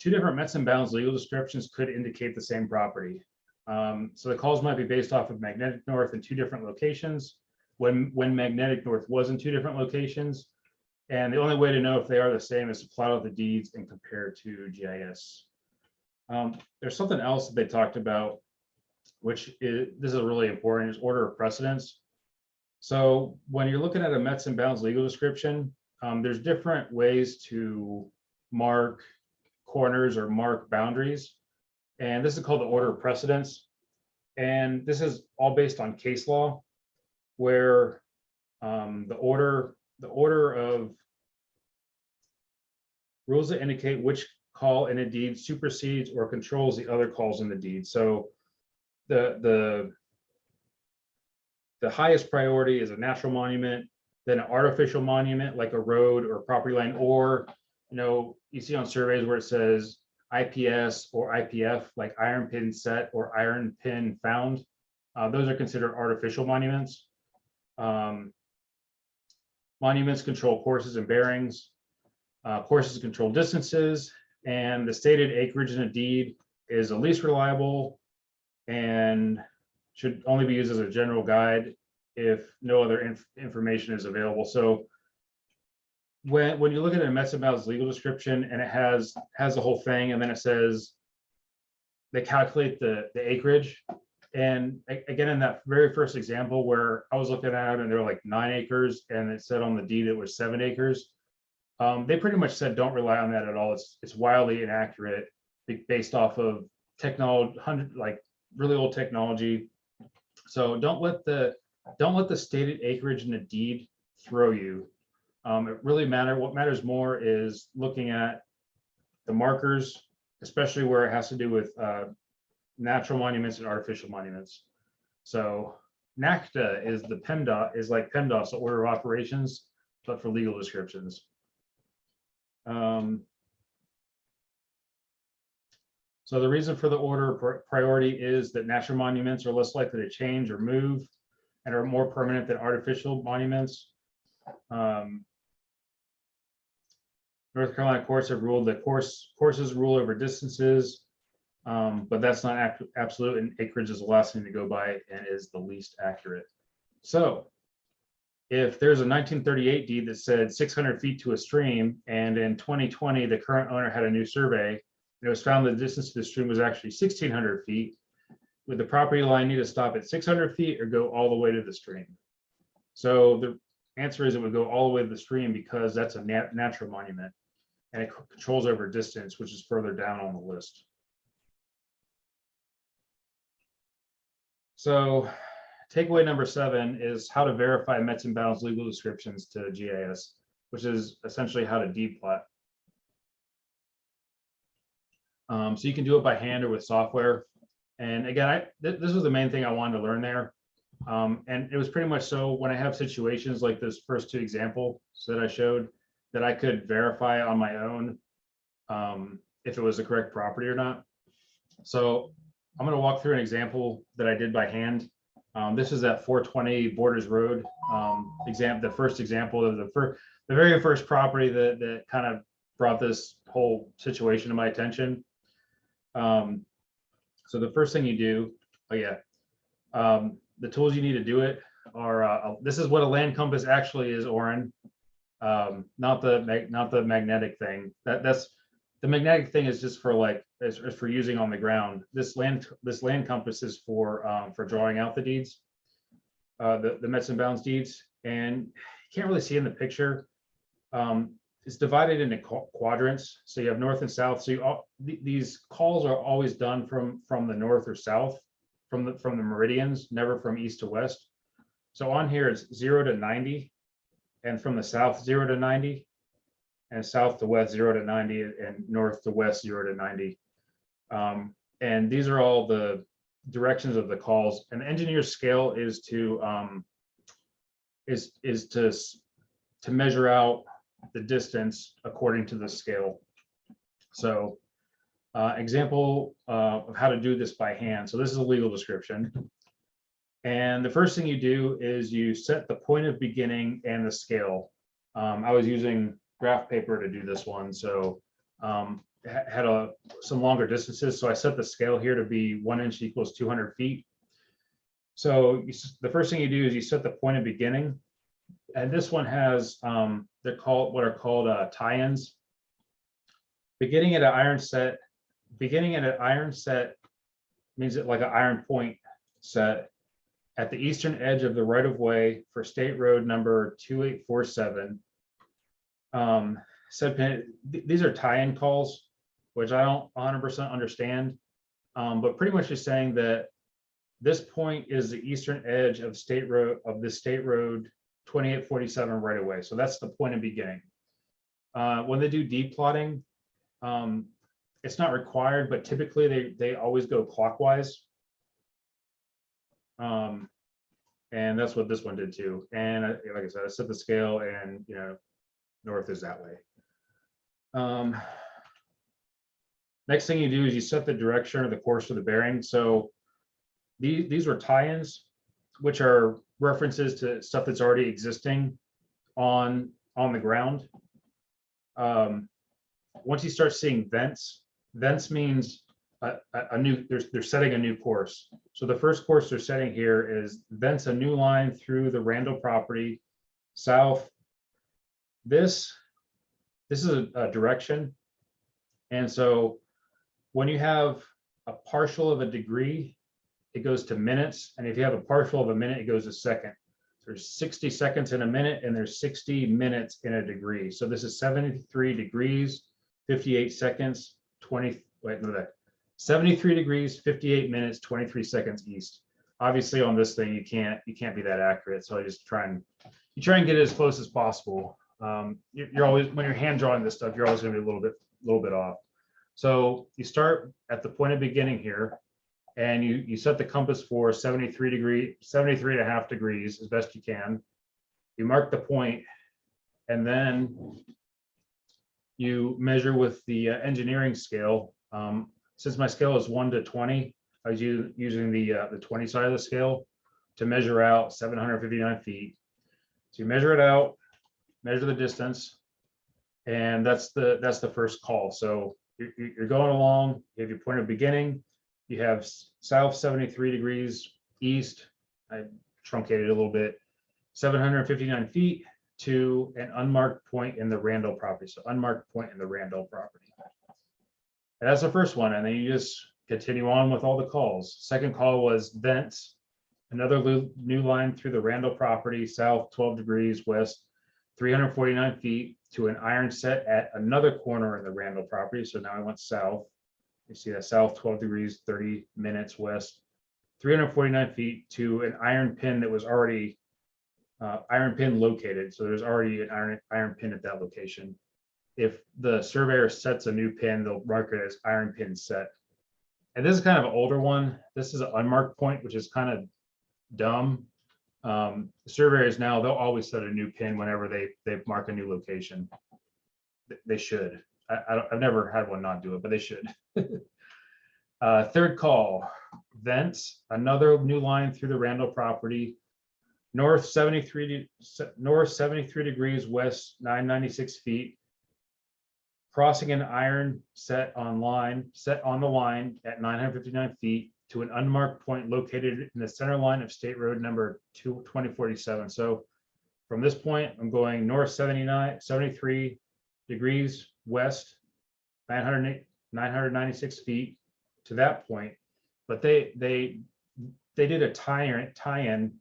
two different Mets and Bounds legal descriptions could indicate the same property. So the calls might be based off of magnetic north in two different locations when magnetic north was in two different locations. And the only way to know if they are the same is to plot out the deeds and compare to GIS. There's something else that they talked about, which this is really important, is order of precedence. So when you're looking at a Mets and Bounds legal description, there's different ways to mark corners or mark boundaries. And this is called the order of precedence. And this is all based on case law, where the order of rules that indicate which call in a deed supersedes or controls the other calls in the deed. So the highest priority is a natural monument, then an artificial monument like a road or property line, or you see on surveys where it says IPS or IPF, like iron pin set or iron pin found. Those are considered artificial monuments. Monuments control courses and bearings. Courses control distances, and the stated acreage in a deed is the least reliable and should only be used as a general guide if no other information is available. So when you look at a Mets and Bounds legal description and it has the whole thing, and then it says they calculate the acreage. And again, in that very first example where I was looking at it and they're like 9 acres and it said on the deed it was 7 acres. They pretty much said don't rely on that at all. It's wildly inaccurate based off of technology, like really old technology. So don't let the stated acreage in the deed throw you. It really matters. What matters more is looking at the markers, especially where it has to do with natural monuments and artificial monuments. So NACDA is the PEMDOS, is like PEMDOS, the order of operations, but for legal descriptions. So the reason for the order priority is that natural monuments are less likely to change or move and are more permanent than artificial monuments. North Carolina courts have ruled that courses rule over distances, but that's not absolute, and acreage is the last thing to go by and is the least accurate. So if there's a 1938 deed that said 600 feet to a stream, and in 2020 the current owner had a new survey and it was found that the distance to the stream was actually 1,600 feet, would the property line need to stop at 600 feet or go all the way to the stream? So the answer is it would go all the way to the stream because that's a natural monument and it controls over distance, which is further down on the list. So takeaway number 7 is how to verify Mets and Bounds legal descriptions to GIS, which is essentially how to deed plat. So you can do it by hand or with software. And again, this was the main thing I wanted to learn there. And it was pretty much so when I have situations like this first 2 examples that I showed, that I could verify on my own if it was the correct property or not. So I'm going to walk through an example that I did by hand. This is that 420 Borders Road the first example of the very first property that kind of brought this whole situation to my attention. So the first thing you do, the tools you need to do it are, this is what a land compass actually is, Oren, not the magnetic thing. That's the magnetic thing is just for like is for using on the ground. This land compass is for drawing out the deeds, the Mets and Bounds deeds, and you can't really see in the picture. It's divided into quadrants, so you have north and south. So these calls are always done from the north or south, from the meridians, never from east to west. So on here it's 0 to 90, and from the south 0 to 90, and south to west 0 to 90, and north to west 0 to 90. And these are all the directions of the calls. And the engineer's scale is to measure out the distance according to the scale. So example of how to do this by hand. So this is a legal description. And the first thing you do is you set the point of beginning and the scale. I was using graph paper to do this one, so had some longer distances. So I set the scale here to be 1 inch equals 200 feet. So the first thing you do is you set the point of beginning. And this one has, they're called what are called tie-ins. Beginning at an iron set means it like an iron point set. at the eastern edge of the right-of-way for State Road number 2847. These are tie-in calls, which I don't 100% understand, but pretty much just saying that this point is the eastern edge of State Road, of the State Road 2847 right-of-way. So that's the point of beginning. When they do deep plotting, it's not required, but typically they always go clockwise. And that's what this one did too. And like I said, I set the scale, and north is that way. Next thing you do is you set the direction or the course of the bearing. So these were tie-ins, which are references to stuff that's already existing on the ground. Once you start seeing vents means a new, they're setting a new course. So the first course they're setting here is vents a new line through the Randall property south. This is a direction. And so when you have a partial of a degree, it goes to minutes. And if you have a partial of a minute, it goes to second. There's 60 seconds in a minute, and there's 60 minutes in a degree. So this is 73 degrees, 58 seconds, 73 degrees, 58 minutes, 23 seconds east. Obviously on this thing, you can't be that accurate. So I just try and get it as close as possible. You're always, when you're hand drawing this stuff, you're always going to be a little bit off. So you start at the point of beginning here, and you set the compass for 73 and a half degrees as best you can. You mark the point, and then you measure with the engineering scale. Since my scale is 1 to 20, I was using the 20 side of the scale to measure out 759 feet. So you measure it out, measure the distance, and that's the first call. So you're going along, you have your point of beginning, you have south 73 degrees east, I truncated a little bit, 759 feet to an unmarked point in the Randall property. So unmarked point in the Randall property. And that's the first one, and then you just continue on with all the calls. Second call was vents, another new line through the Randall property, south 12 degrees west, 349 feet to an iron set at another corner in the Randall property. So now I went south. You see that south 12 degrees, 30 minutes west, 349 feet to an iron pin that was already iron pin located. So there's already an iron pin at that location. If the surveyor sets a new pin, they'll mark it as iron pin set. And this is kind of an older one. This is an unmarked point, which is kind of dumb. Surveyors now, they'll always set a new pin whenever they mark a new location. They should. I've never had one not do it, but they should. Third call, vents, another new line through the Randall property, north 73 degrees west, 996 feet, crossing an iron set on the line at 959 feet to an unmarked point located in the center line of State Road number 2047. So from this point, I'm going north 73 degrees west, 996 feet to that point. But they did a tie-in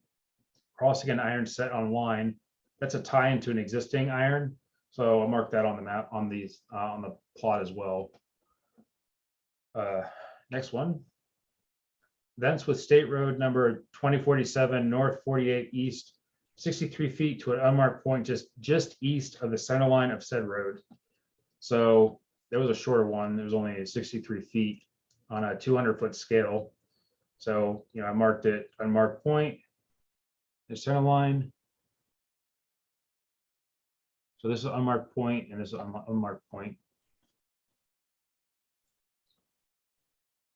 crossing an iron set on line. That's a tie-in to an existing iron. So I'll mark that on the map on the plot as well. Next one. Thence with State Road number 2047 north 48 east, 63 feet to an unmarked point just east of the center line of said road. So there was a shorter one. There was only 63 feet on a 200-foot scale. So I marked it unmarked point, the center line. So this is an unmarked point, and this is an unmarked point.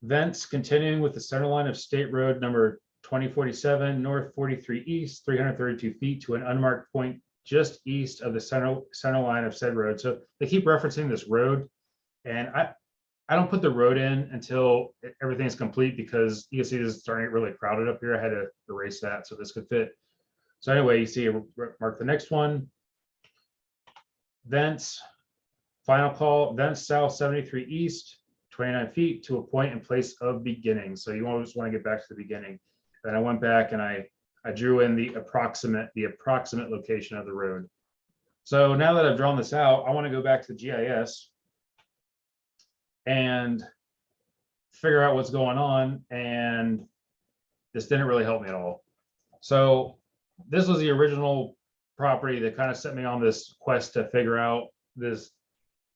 Thence continuing with the center line of State Road number 2047 north 43 east, 332 feet to an unmarked point just east of the center line of said road. So they keep referencing this road, and I don't put the road in until everything's complete, because you can see this is starting to get really crowded up here. I had to erase that so this could fit. So anyway, you see mark the next one. Thence, final call, thence south 73 east, 29 feet to a point in place of beginning. So you always want to get back to the beginning. And I went back and I drew in the approximate location of the road. So now that I've drawn this out, I want to go back to GIS and figure out what's going on. And this didn't really help me at all. So this was the original property that kind of set me on this quest to figure out this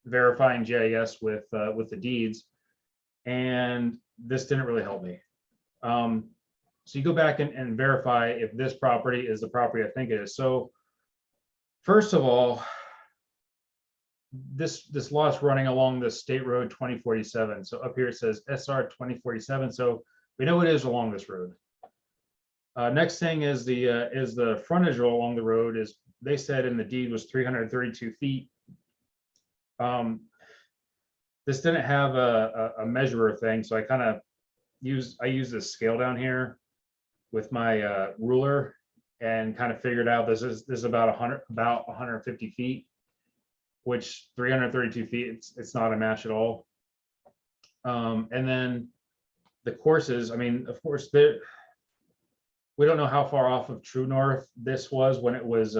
verifying GIS with the deeds. And this didn't really help me. So you go back and verify if this property is the property I think it is. So first of all, this lot's running along the State Road 2047. So up here it says SR 2047. So we know it is along this road. Next thing is the frontage along the road is, they said in the deed, was 332 feet. This didn't have a measurer thing, so I use this scale down here with my ruler and kind of figured out this is about 150 feet, which 332 feet, it's not a match at all. And then the courses, I mean, of course, we don't know how far off of true north this was when it was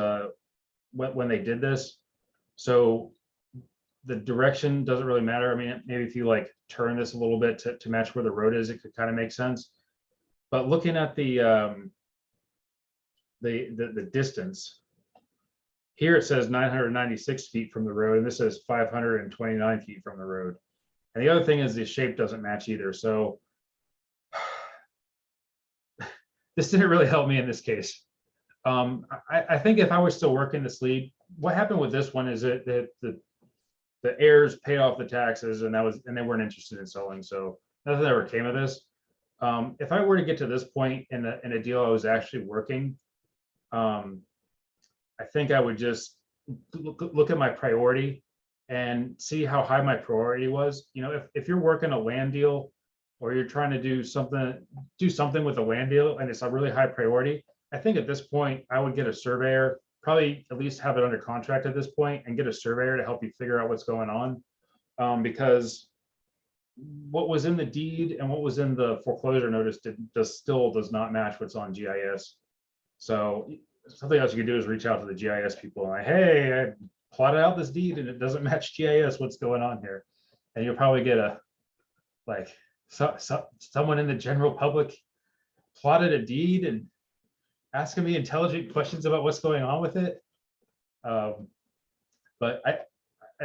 when they did this. So the direction doesn't really matter. I mean, maybe if you like turn this a little bit to match where the road is, it could kind of make sense. But looking at the distance, here it says 996 feet from the road, and this says 529 feet from the road. And the other thing is the shape doesn't match either. So this didn't really help me in this case. I think if I was still working this lead, what happened with this one is that the heirs paid off the taxes, and they weren't interested in selling. So nothing ever came of this. If I were to get to this point in a deal I was actually working, I think I would just look at my priority and see how high my priority was. You know, if you're working a land deal, or you're trying to do something with a land deal and it's a really high priority, I think at this point I would get a surveyor, probably at least have it under contract at this point, and get a surveyor to help you figure out what's going on. Because what was in the deed and what was in the foreclosure notice still does not match what's on GIS. So something else you can do is reach out to the GIS people and like, hey, I plotted out this deed and it doesn't match GIS. What's going on here? And you'll probably get a someone in the general public plotted a deed and asking me intelligent questions about what's going on with it. But I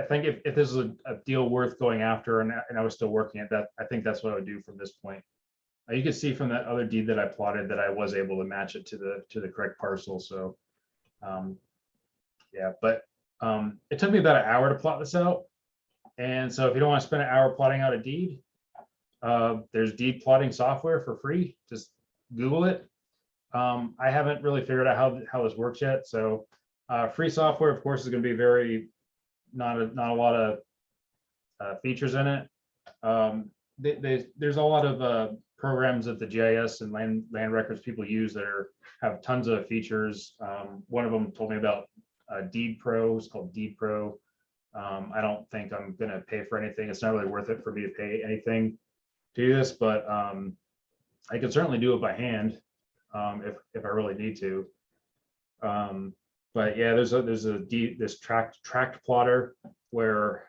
think if this is a deal worth going after and I was still working at that, I think that's what I would do from this point. You can see from that other deed that I plotted that I was able to match it to the correct parcel. So yeah, but it took me about an hour to plot this out. And so if you don't want to spend an hour plotting out a deed, there's deed plotting software for free. Just Google it. I haven't really figured out how this works yet. So free software, of course, is going to be very not a lot of features in it. There's a lot of programs that the GIS and land records people use that have tons of features. One of them told me about Deed Pro. It's called Deed Pro. I don't think I'm going to pay for anything. It's not really worth it for me to pay anything to do this, but I can certainly do it by hand if I really need to. But yeah, there's this tract plotter where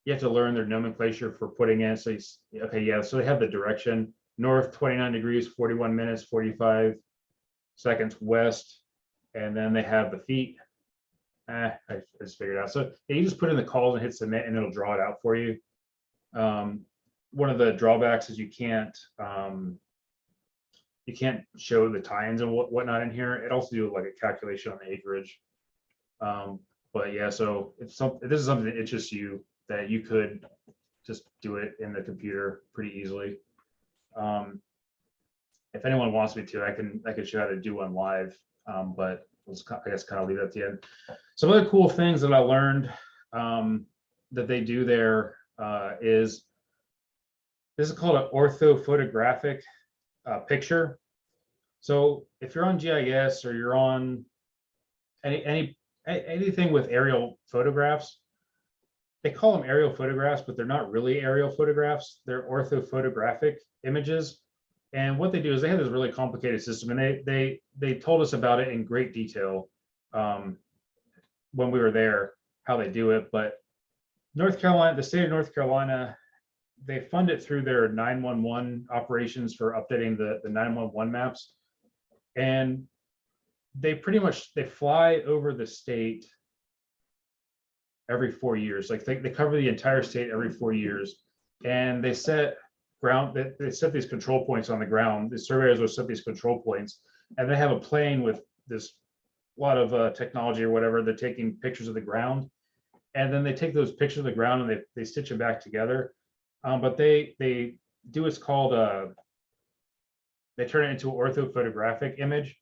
you have to learn their nomenclature for putting in. So okay, yeah, so they have the direction: north 29 degrees, 41 minutes, 45 seconds west, and then they have the feet. I just figured it out. So yeah, you just put in the calls and hit submit, and it'll draw it out for you. One of the drawbacks is you can't show the tie-ins and whatnot in here. It also do like a calculation on the acreage. But yeah, so if this is something that interests you, that you could just do it in the computer pretty easily. If anyone wants me to, I could show how to do one live, but I guess kind of leave it at the end. Some other cool things that I learned that they do there is this is called an orthophotographic picture. So if you're on GIS or you're on anything with aerial photographs, they call them aerial photographs, but they're not really aerial photographs. They're orthophotographic images. And what they do is they have this really complicated system, and they told us about it in great detail when we were there, how they do it. But North Carolina, the state of North Carolina, they fund it through their 911 operations for updating the 911 maps. And they pretty much, they fly over the state every 4 years. Like they cover the entire state every 4 years. And they set they set these control points on the ground. The surveyors will set these control points, and they have a plane with this lot of technology or whatever. They're taking pictures of the ground, and then they take those pictures of the ground and they stitch it back together. But they do what's called they turn it into an orthophotographic image,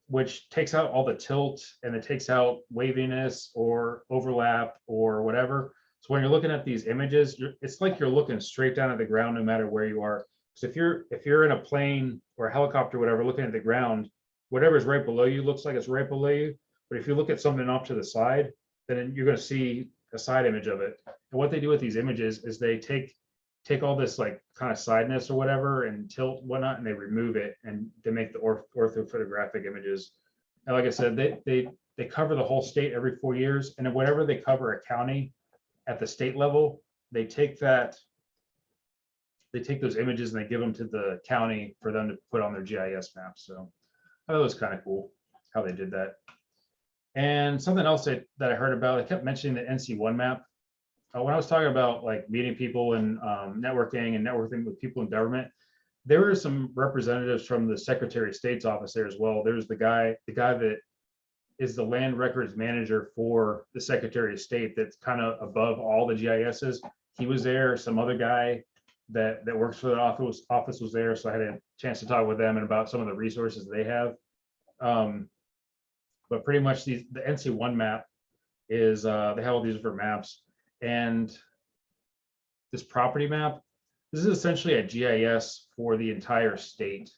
which takes out all the tilt and it takes out waviness or overlap or whatever. So when you're looking at these images, it's like you're looking straight down at the ground no matter where you are. So if you're in a plane or a helicopter, whatever, looking at the ground, whatever's right below you looks like it's right below you. But if you look at something off to the side, then you're going to see a side image of it. And what they do with these images is they take all this like kind of sideness or whatever and tilt whatnot, and they remove it and they make the orthophotographic images. And like I said, they cover the whole state every 4 years, and whenever they cover a county at the state level, they take those images and they give them to the county for them to put on their GIS maps. So I thought it was kind of cool how they did that. And something else that I heard about, I kept mentioning the NC1 map. When I was talking about like meeting people and networking with people in government, there were some representatives from the Secretary of State's office there as well. There's the guy that is the land records manager for the Secretary of State that's kind of above all the GISs. He was there. Some other guy that works for the office was there. So I had a chance to talk with them and about some of the resources they have. But pretty much the NC1 map is, they have all these different maps. And this property map, this is essentially a GIS for the entire state,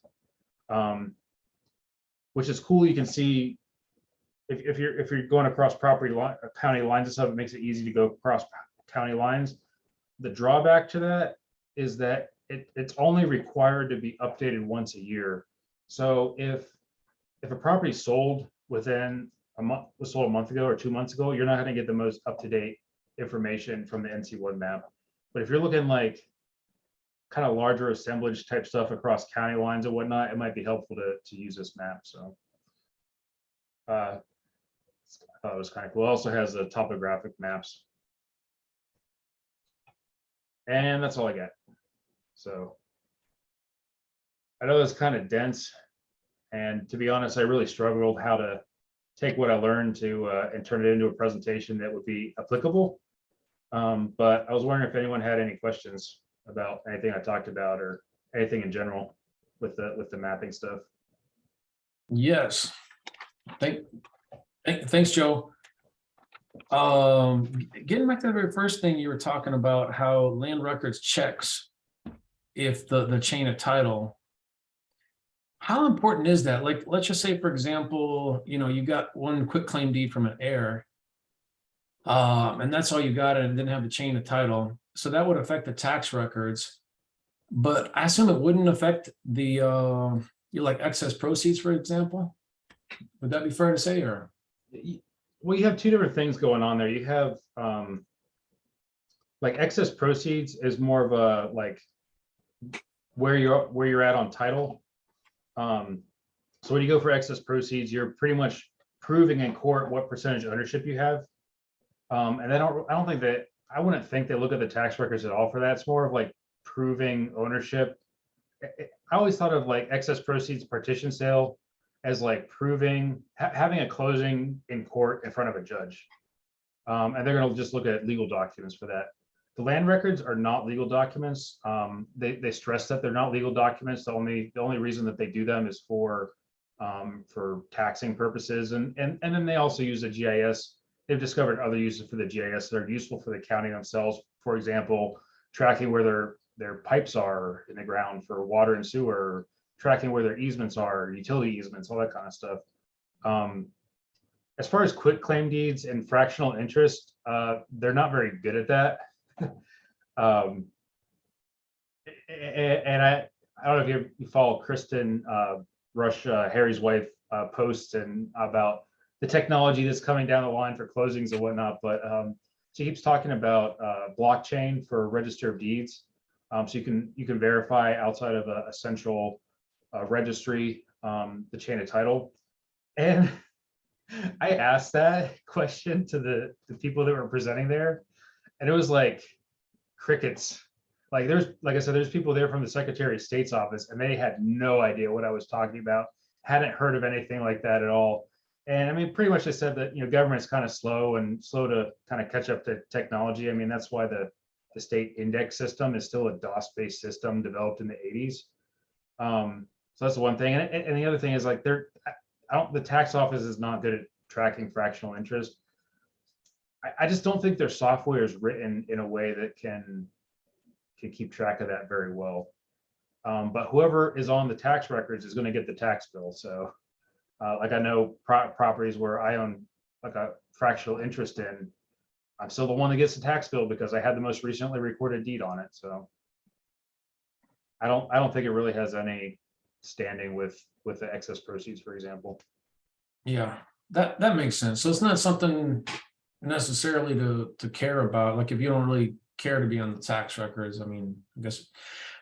which is cool. You can see if you're going across county lines and stuff, it makes it easy to go across county lines. The drawback to that is that it's only required to be updated once a year. So if a property sold within a month, was sold a month ago or 2 months ago, you're not going to get the most up-to-date information from the NC1 map. But if you're looking like kind of larger assemblage type stuff across county lines and whatnot, it might be helpful to use this map. So I thought it was kind of cool. It also has the topographic maps. And that's all I got. So I know it's kind of dense, and to be honest, I really struggled how to take what I learned and turn it into a presentation that would be applicable. But I was wondering if anyone had any questions about anything I talked about or anything in general with the mapping stuff. Yes. Thanks, Joe. Getting back to the very first thing you were talking about, how land records checks if the chain of title. How important is that? Like, let's just say, for example, you got one quick claim deed from an heir, and that's all you got, and it didn't have the chain of title. So that would affect the tax records, but I assume it wouldn't affect the like excess proceeds, for example. Would that be fair to say? Or well, you have two different things going on there. You have like excess proceeds is more of a like where you're at on title. So when you go for excess proceeds, you're pretty much proving in court what percentage ownership you have. And I wouldn't think they look at the tax records at all for that. It's more of like proving ownership. I always thought of like excess proceeds partition sale as like proving, having a closing in court in front of a judge. And they're going to just look at legal documents for that. The land records are not legal documents. They stress that they're not legal documents. The only reason that they do them is for taxing purposes. And then they also use a GIS. They've discovered other uses for the GIS that are useful for the county themselves. For example, tracking where their pipes are in the ground for water and sewer, tracking where their easements are, utility easements, all that kind of stuff. As far as quit claim deeds and fractional interest, they're not very good at that. And I don't know if you follow Kristen Rush, Harry's wife, posts and about the technology that's coming down the line for closings and whatnot, but she keeps talking about blockchain for register of deeds. So you can verify outside of a central registry the chain of title. And I asked that question to the people that were presenting there, and it was like crickets. Like like I said, there's people there from the Secretary of State's office, and they had no idea what I was talking about, hadn't heard of anything like that at all. And I mean, pretty much I said that, government's kind of slow to kind of catch up to technology. I mean, that's why the state index system is still a DOS-based system developed in the 80s. So that's the one thing. And the other thing is like the tax office is not good at tracking fractional interest. I just don't think their software is written in a way that can keep track of that very well. But whoever is on the tax records is going to get the tax bill. So like I know properties where I own like a fractional interest in, I'm still the one that gets the tax bill because I had the most recently recorded deed on it. So I don't think it really has any standing with the excess proceeds, for example. Yeah, that makes sense. So it's not something necessarily to care about. Like if you don't really care to be on the tax records, I mean, I guess.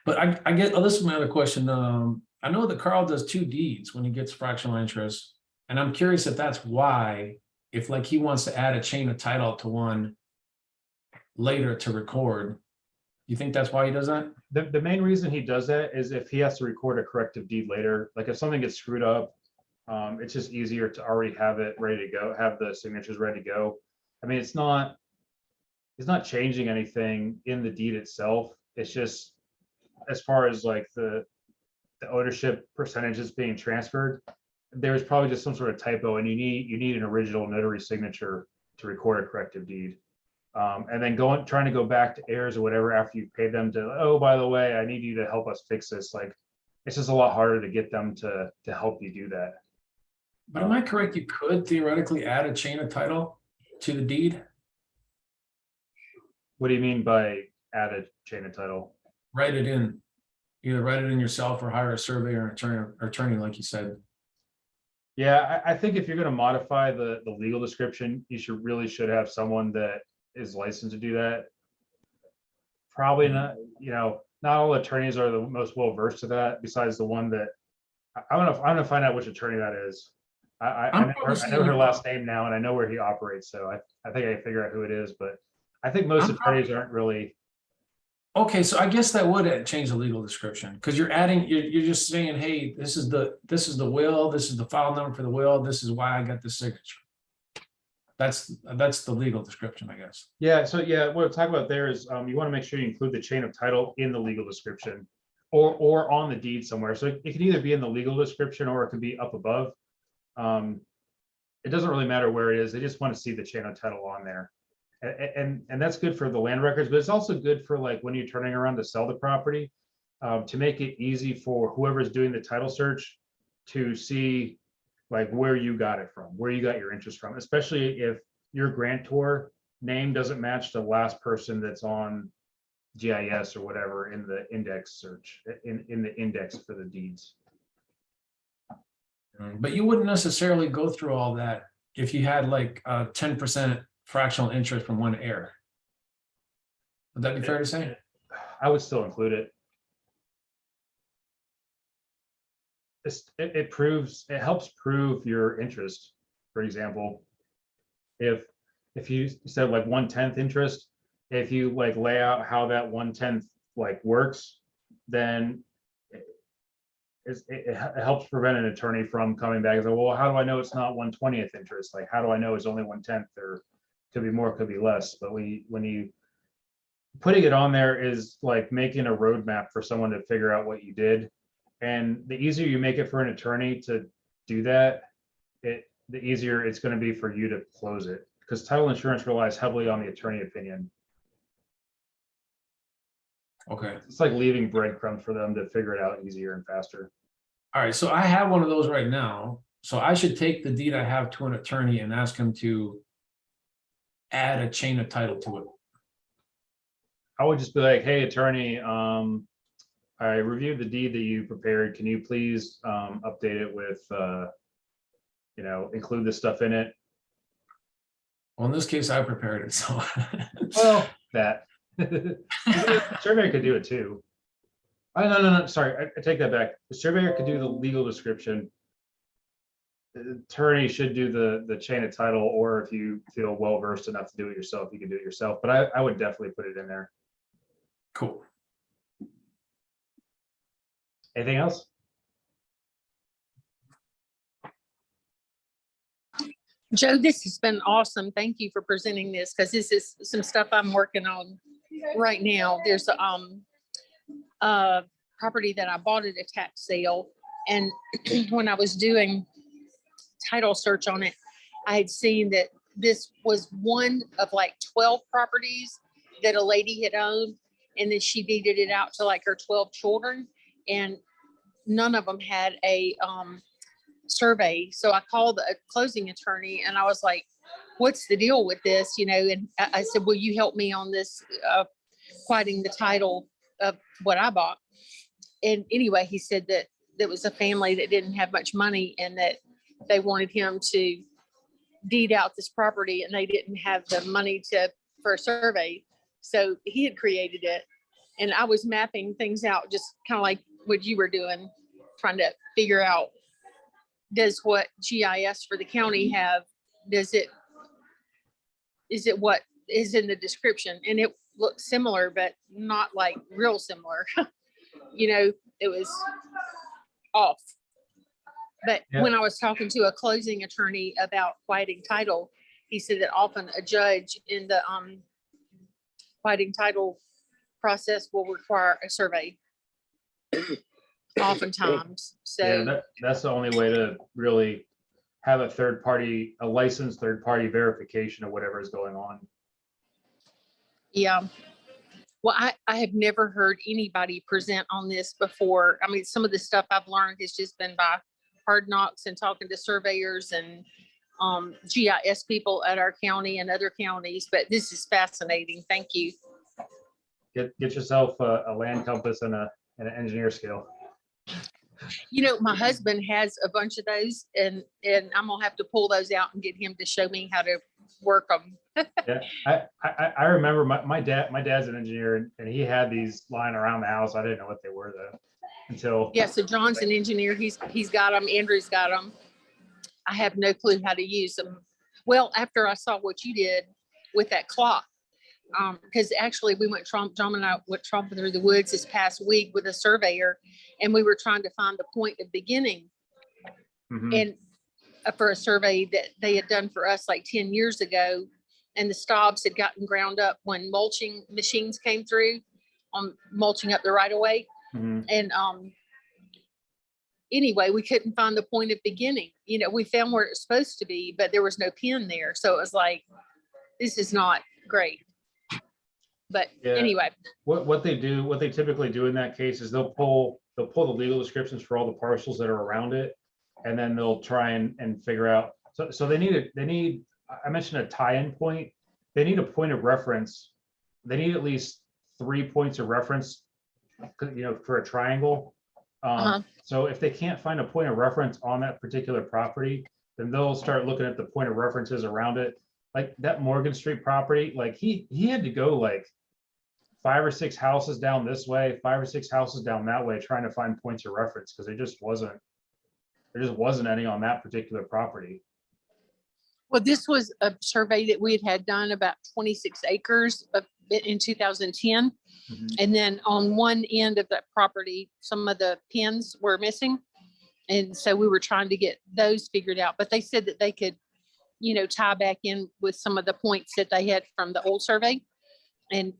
But I get. Oh, this is my other question. I know that Carl does 2 deeds when he gets fractional interest, and I'm curious if that's why. If like he wants to add a chain of title to one later to record, you think that's why he does that? The main reason he does that is if he has to record a corrective deed later, like if something gets screwed up, it's just easier to already have it ready to go, have the signatures ready to go. I mean, it's not changing anything in the deed itself. It's just as far as like the ownership percentages being transferred, there's probably just some sort of typo, and you need an original notary signature to record a corrective deed. And then trying to go back to heirs or whatever after you pay them to, oh, by the way, I need you to help us fix this. Like, it's just a lot harder to get them to help you do that. But am I correct? You could theoretically add a chain of title to the deed. What do you mean by add a chain of title? Write it in, either write it in yourself or hire a surveyor or attorney, like you said. Yeah, I think if you're going to modify the legal description, you should have someone that is licensed to do that. Probably not, not all attorneys are the most well versed to that, besides the one that I'm gonna find out which attorney that is. I know her last name now, and I know where he operates, so I think I can figure out who it is, but I think most attorneys aren't really. Okay, so I guess that would change the legal description, because you're just saying, hey, this is the will, this is the file number for the will, this is why I got the signature. That's the legal description, I guess. Yeah, so yeah, what we're talking about there is you want to make sure you include the chain of title in the legal description or on the deed somewhere. So it can either be in the legal description or it could be up above. It doesn't really matter where it is. They just want to see the chain of title on there. And that's good for the land records, but it's also good for like when you're turning around to sell the property, to make it easy for whoever's doing the title search to see like where you got it from, where you got your interest from, especially if your grantor name doesn't match the last person that's on GIS or whatever in the index search, in the index for the deeds. But you wouldn't necessarily go through all that if you had like 10% fractional interest from one heir. Would that be fair to say? I would still include it. It helps prove your interest. For example, if you said like 1/10 interest, if you like lay out how that 1/10 like works, then it helps prevent an attorney from coming back and say, well, how do I know it's not 1/20th interest? Like, how do I know it's only 1/10? Or could be more, could be less. But when you putting it on there is like making a roadmap for someone to figure out what you did. And the easier you make it for an attorney to do that, the easier it's going to be for you to close it, because title insurance relies heavily on the attorney opinion. Okay. It's like leaving breadcrumbs for them to figure it out easier and faster. All right. So I have one of those right now. So I should take the deed I have to an attorney and ask him to add a chain of title to it. I would just be like, hey, attorney, I reviewed the deed that you prepared. Can you please update it with, include this stuff in it? Well, in this case, I prepared it, so. Well, that. Surveyor could do it too. Oh, no, sorry, I take that back. The surveyor could do the legal description. The attorney should do the chain of title, or if you feel well versed enough to do it yourself, you can do it yourself, but I would definitely put it in there. Cool. Anything else? Joe, this has been awesome. Thank you for presenting this, because this is some stuff I'm working on right now. There's a property that I bought at a tax sale, and when I was doing title search on it, I had seen that this was one of like 12 properties that a lady had owned, and then she deeded it out to like her 12 children, and none of them had a survey. So I called a closing attorney and I was like, what's the deal with this? And I said, will you help me on this, quieting the title of what I bought? And anyway, he said that there was a family that didn't have much money and that they wanted him to deed out this property, and they didn't have the money for a survey. So he had created it, and I was mapping things out, just kind of like what you were doing, trying to figure out, does what GIS for the county have, is it what is in the description? And it looked similar, but not like real similar. It was off. But Yeah. when I was talking to a closing attorney about quieting title, he said that often a judge in the quieting title process will require a survey. Oftentimes. So Yeah, that's the only way to really have a licensed third party verification of whatever is going on. yeah. Well, I have never heard anybody present on this before. I mean, some of the stuff I've learned has just been by hard knocks and talking to surveyors and GIS people at our county and other counties, but this is fascinating. Thank you. Get yourself a land compass and an engineer scale. My husband has a bunch of those, and I'm gonna have to pull those out and get him to show me how to work them. Yeah, I remember my dad's an engineer, and he had these lying around the house. I didn't know what they were though until. Yeah, so John's an engineer. He's got them. Andrew's got them. I have no clue how to use them. Well, after I saw what you did with that clock, because actually John and I went tromping through the woods this past week with a surveyor, and we were trying to find the point of beginning. Mhm. And for a survey that they had done for us like 10 years ago, and the stobs had gotten ground up when mulching machines came through on mulching up the right of way. Mhm. And anyway, we couldn't find the point of beginning. We found where it's supposed to be, but there was no pin there. So it was like, this is not great. But Yeah. anyway, What they typically do in that case is they'll pull the legal descriptions for all the parcels that are around it, and then they'll try and figure out. So they need. I mentioned a tie-in point. They need a point of reference. They need at least 3 points of reference, for a triangle. So if they can't find a point of reference on that particular property, then they'll start looking at the point of references around it. Like that Morgan Street property, like he had to go like 5 or 6 houses down this way, 5 or 6 houses down that way, trying to find points of reference, because there just wasn't any on that particular property. well, this was a survey that we had done about 26 acres in 2010. Mhm. And then on one end of that property, some of the pins were missing. And so we were trying to get those figured out, but they said that they could, tie back in with some of the points that they had from the old survey and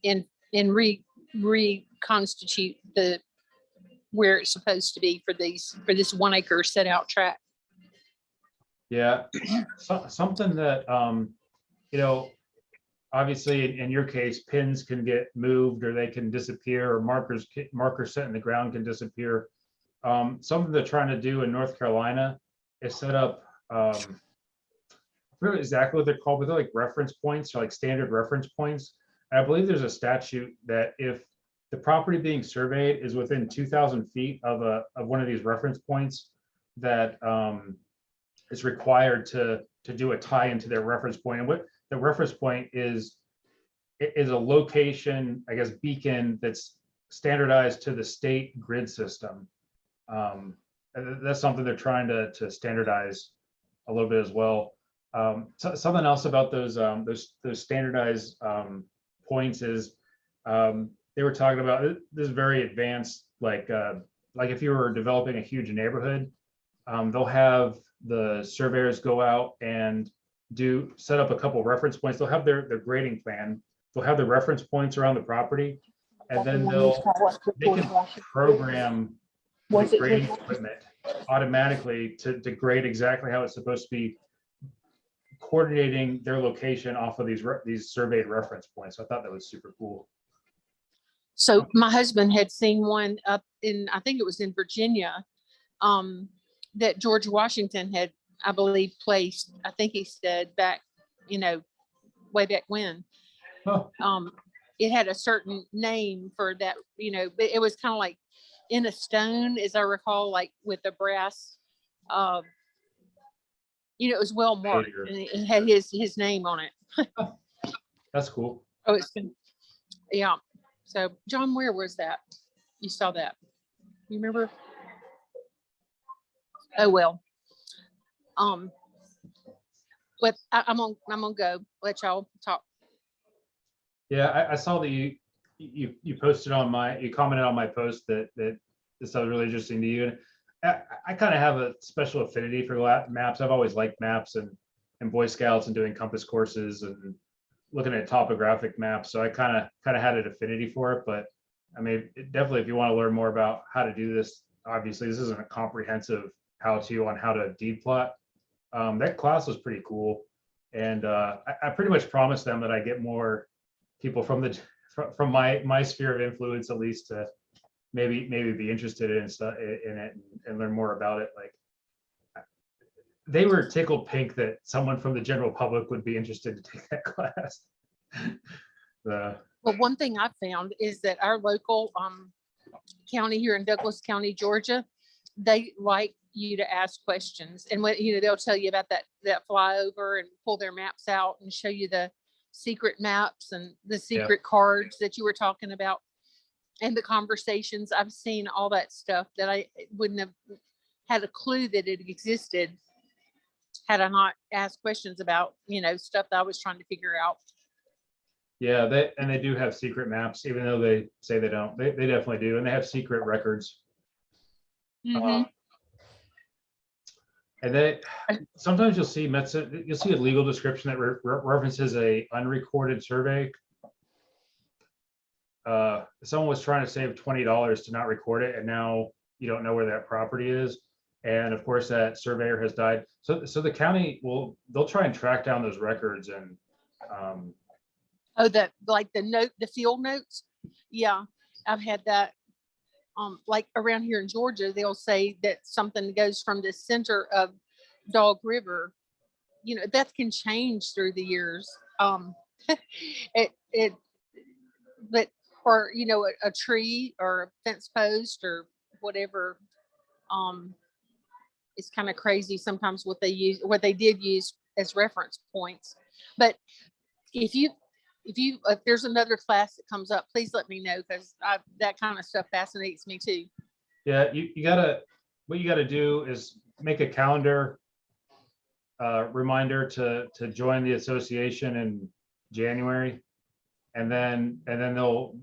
reconstitute where it's supposed to be for this 1 acre set out tract. Yeah, something that obviously in your case, pins can get moved or they can disappear, or markers set in the ground can disappear. Something they're trying to do in North Carolina is set up. I forget exactly what they're called, but they're like reference points, or like standard reference points. And I believe there's a statute that if the property being surveyed is within 2,000 feet of one of these reference points that is required to do a tie into their reference point. And what the reference point is a location, I guess, beacon that's standardized to the state grid system. And that's something they're trying to standardize a little bit as well. So something else about those standardized points is they were talking about this very advanced, like if you were developing a huge neighborhood, they'll have the surveyors go out and set up a couple reference points. They'll have their grading plan. They'll have the reference points around the property, and then they can program the grading equipment automatically to grade exactly how it's supposed to be, coordinating their location off of these surveyed reference points. So I thought that was super cool. So my husband had seen one up in, I think it was in Virginia, that George Washington had, I believe, placed. I think he said back, way back when. Oh. It had a certain name for that, but it was kind of like in a stone, as I recall, like with the brass. It was well marked, and it had his name on it. That's cool. Oh, it's been, yeah. So, John, where was that? You saw that? You remember? Oh well. But I'm gonna go. Let y'all talk. Yeah, I saw that you posted on you commented on my post that this sounds really interesting to you. And I kind of have a special affinity for maps. I've always liked maps and Boy Scouts and doing compass courses and looking at topographic maps. So I kind of had an affinity for it. But I mean, definitely, if you want to learn more about how to do this, obviously this isn't a comprehensive how-to on how to deed plot. That class was pretty cool, and I pretty much promised them that I get more people from my sphere of influence, at least, to maybe be interested in it and learn more about it. Like, they were tickled pink that someone from the general public would be interested to take that class. Well, one thing I found is that our local county here in Douglas County, Georgia, they like you to ask questions, and what they'll tell you about that flyover and pull their maps out and show you the secret maps and the secret cards that you were talking about, and the conversations. I've seen all that stuff that I wouldn't have had a clue that it existed had I not asked questions about, stuff that I was trying to figure out. Yeah, they do have secret maps, even though they say they don't. They definitely do, and they have secret records. Mm-hmm. And sometimes you'll see a legal description that references a unrecorded survey. Someone was trying to save $20 to not record it, and now you don't know where that property is. And of course, that surveyor has died. So the county they'll try and track down those records and. The field notes. Yeah, I've had that. Like around here in Georgia, they'll say that something goes from the center of Dog River. That can change through the years. But for a tree or a fence post or whatever, it's kind of crazy sometimes what they did use as reference points. But if there's another class that comes up, please let me know, because that kind of stuff fascinates me too. Yeah, what you gotta do is make a calendar reminder to join the association in January, and then they'll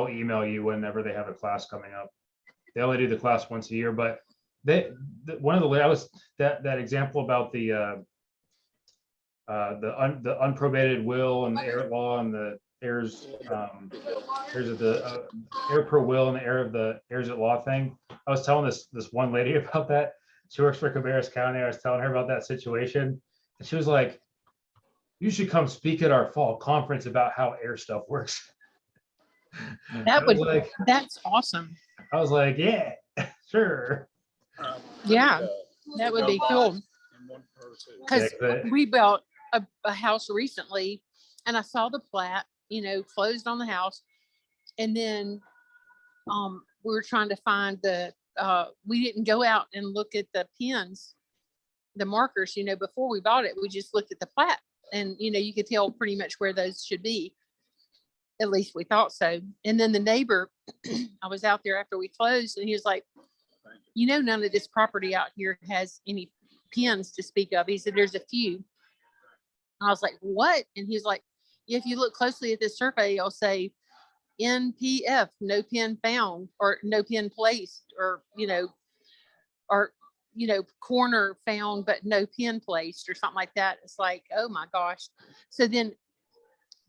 email you whenever they have a class coming up. They only do the class once a year, but that example about the unprobated will and the heir at law and the heirs of the heir per will and the heir of the heirs at law thing. I was telling this one lady about that. She works for Cabarrus County. I was telling her about that situation, and she was like, "You should come speak at our fall conference about how heir stuff works." That's awesome. I was like, "Yeah, sure." Yeah, that would be cool. Because we built a house recently, and I saw the plat, closed on the house, and then we were trying to find we didn't go out and look at the pins, the markers, before we bought it. We just looked at the plat, and, you could tell pretty much where those should be. At least we thought so. And then the neighbor, I was out there after we closed, and he was like, none of this property out here has any pins to speak of. He said, there's a few. I was like, what? And he was like, yeah, if you look closely at this survey, it'll say NPF, no pin found, or no pin placed, or, corner found, but no pin placed, or something like that. It's like, oh my gosh. So then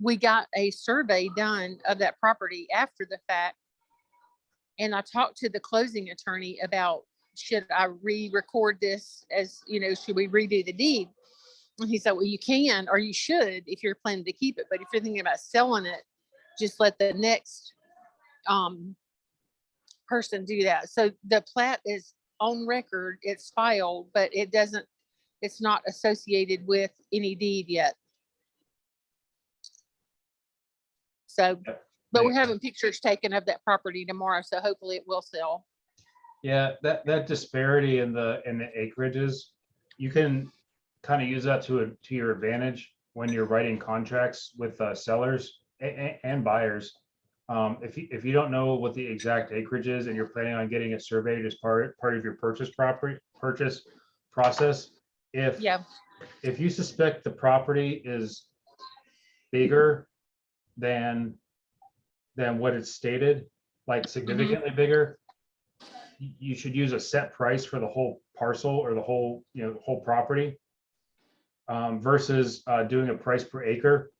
we got a survey done of that property after the fact. And I talked to the closing attorney about, should I re-record this as, should we redo the deed? And he said, well, you can, or you should, if you're planning to keep it. But if you're thinking about selling it, just let the next person do that. So the plat is on record, it's filed, but it's not associated with any deed yet. So, but we're having pictures taken of that property tomorrow, so hopefully it will sell. Yeah, that disparity in the acreages, you can kind of use that to your advantage when you're writing contracts with sellers and buyers. If you don't know what the exact acreage is and you're planning on getting it surveyed as part of your purchase process, if you suspect the property is bigger than what it's stated, like significantly bigger, you should use a set price for the whole parcel or the whole property, versus doing a price per acre.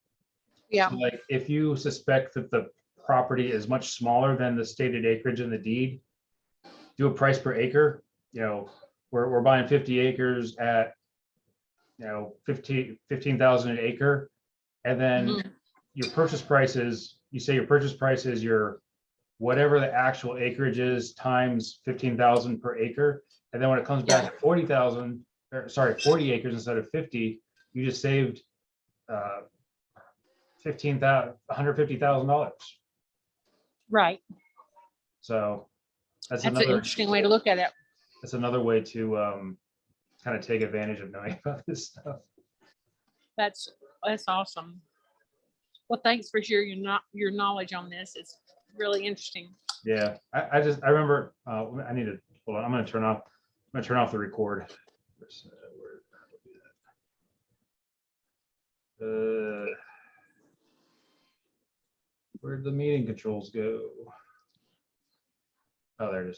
Yeah. So, like, if you suspect that the property is much smaller than the stated acreage in the deed, do a price per acre. We're buying 50 acres at 15,000 an acre, and then your purchase price is, your whatever the actual acreage is times 15,000 per acre, and then when it comes back at 40 acres instead of 50, you just saved $150,000. Right. So that's an another interesting way to look at it. That's another way to kind of take advantage of knowing about this stuff. That's awesome. Well, thanks for sharing your knowledge on this. It's really interesting. Yeah, I remember. I need to hold on. I'm going to turn off the record. Where'd the meeting controls go? Oh, there it is.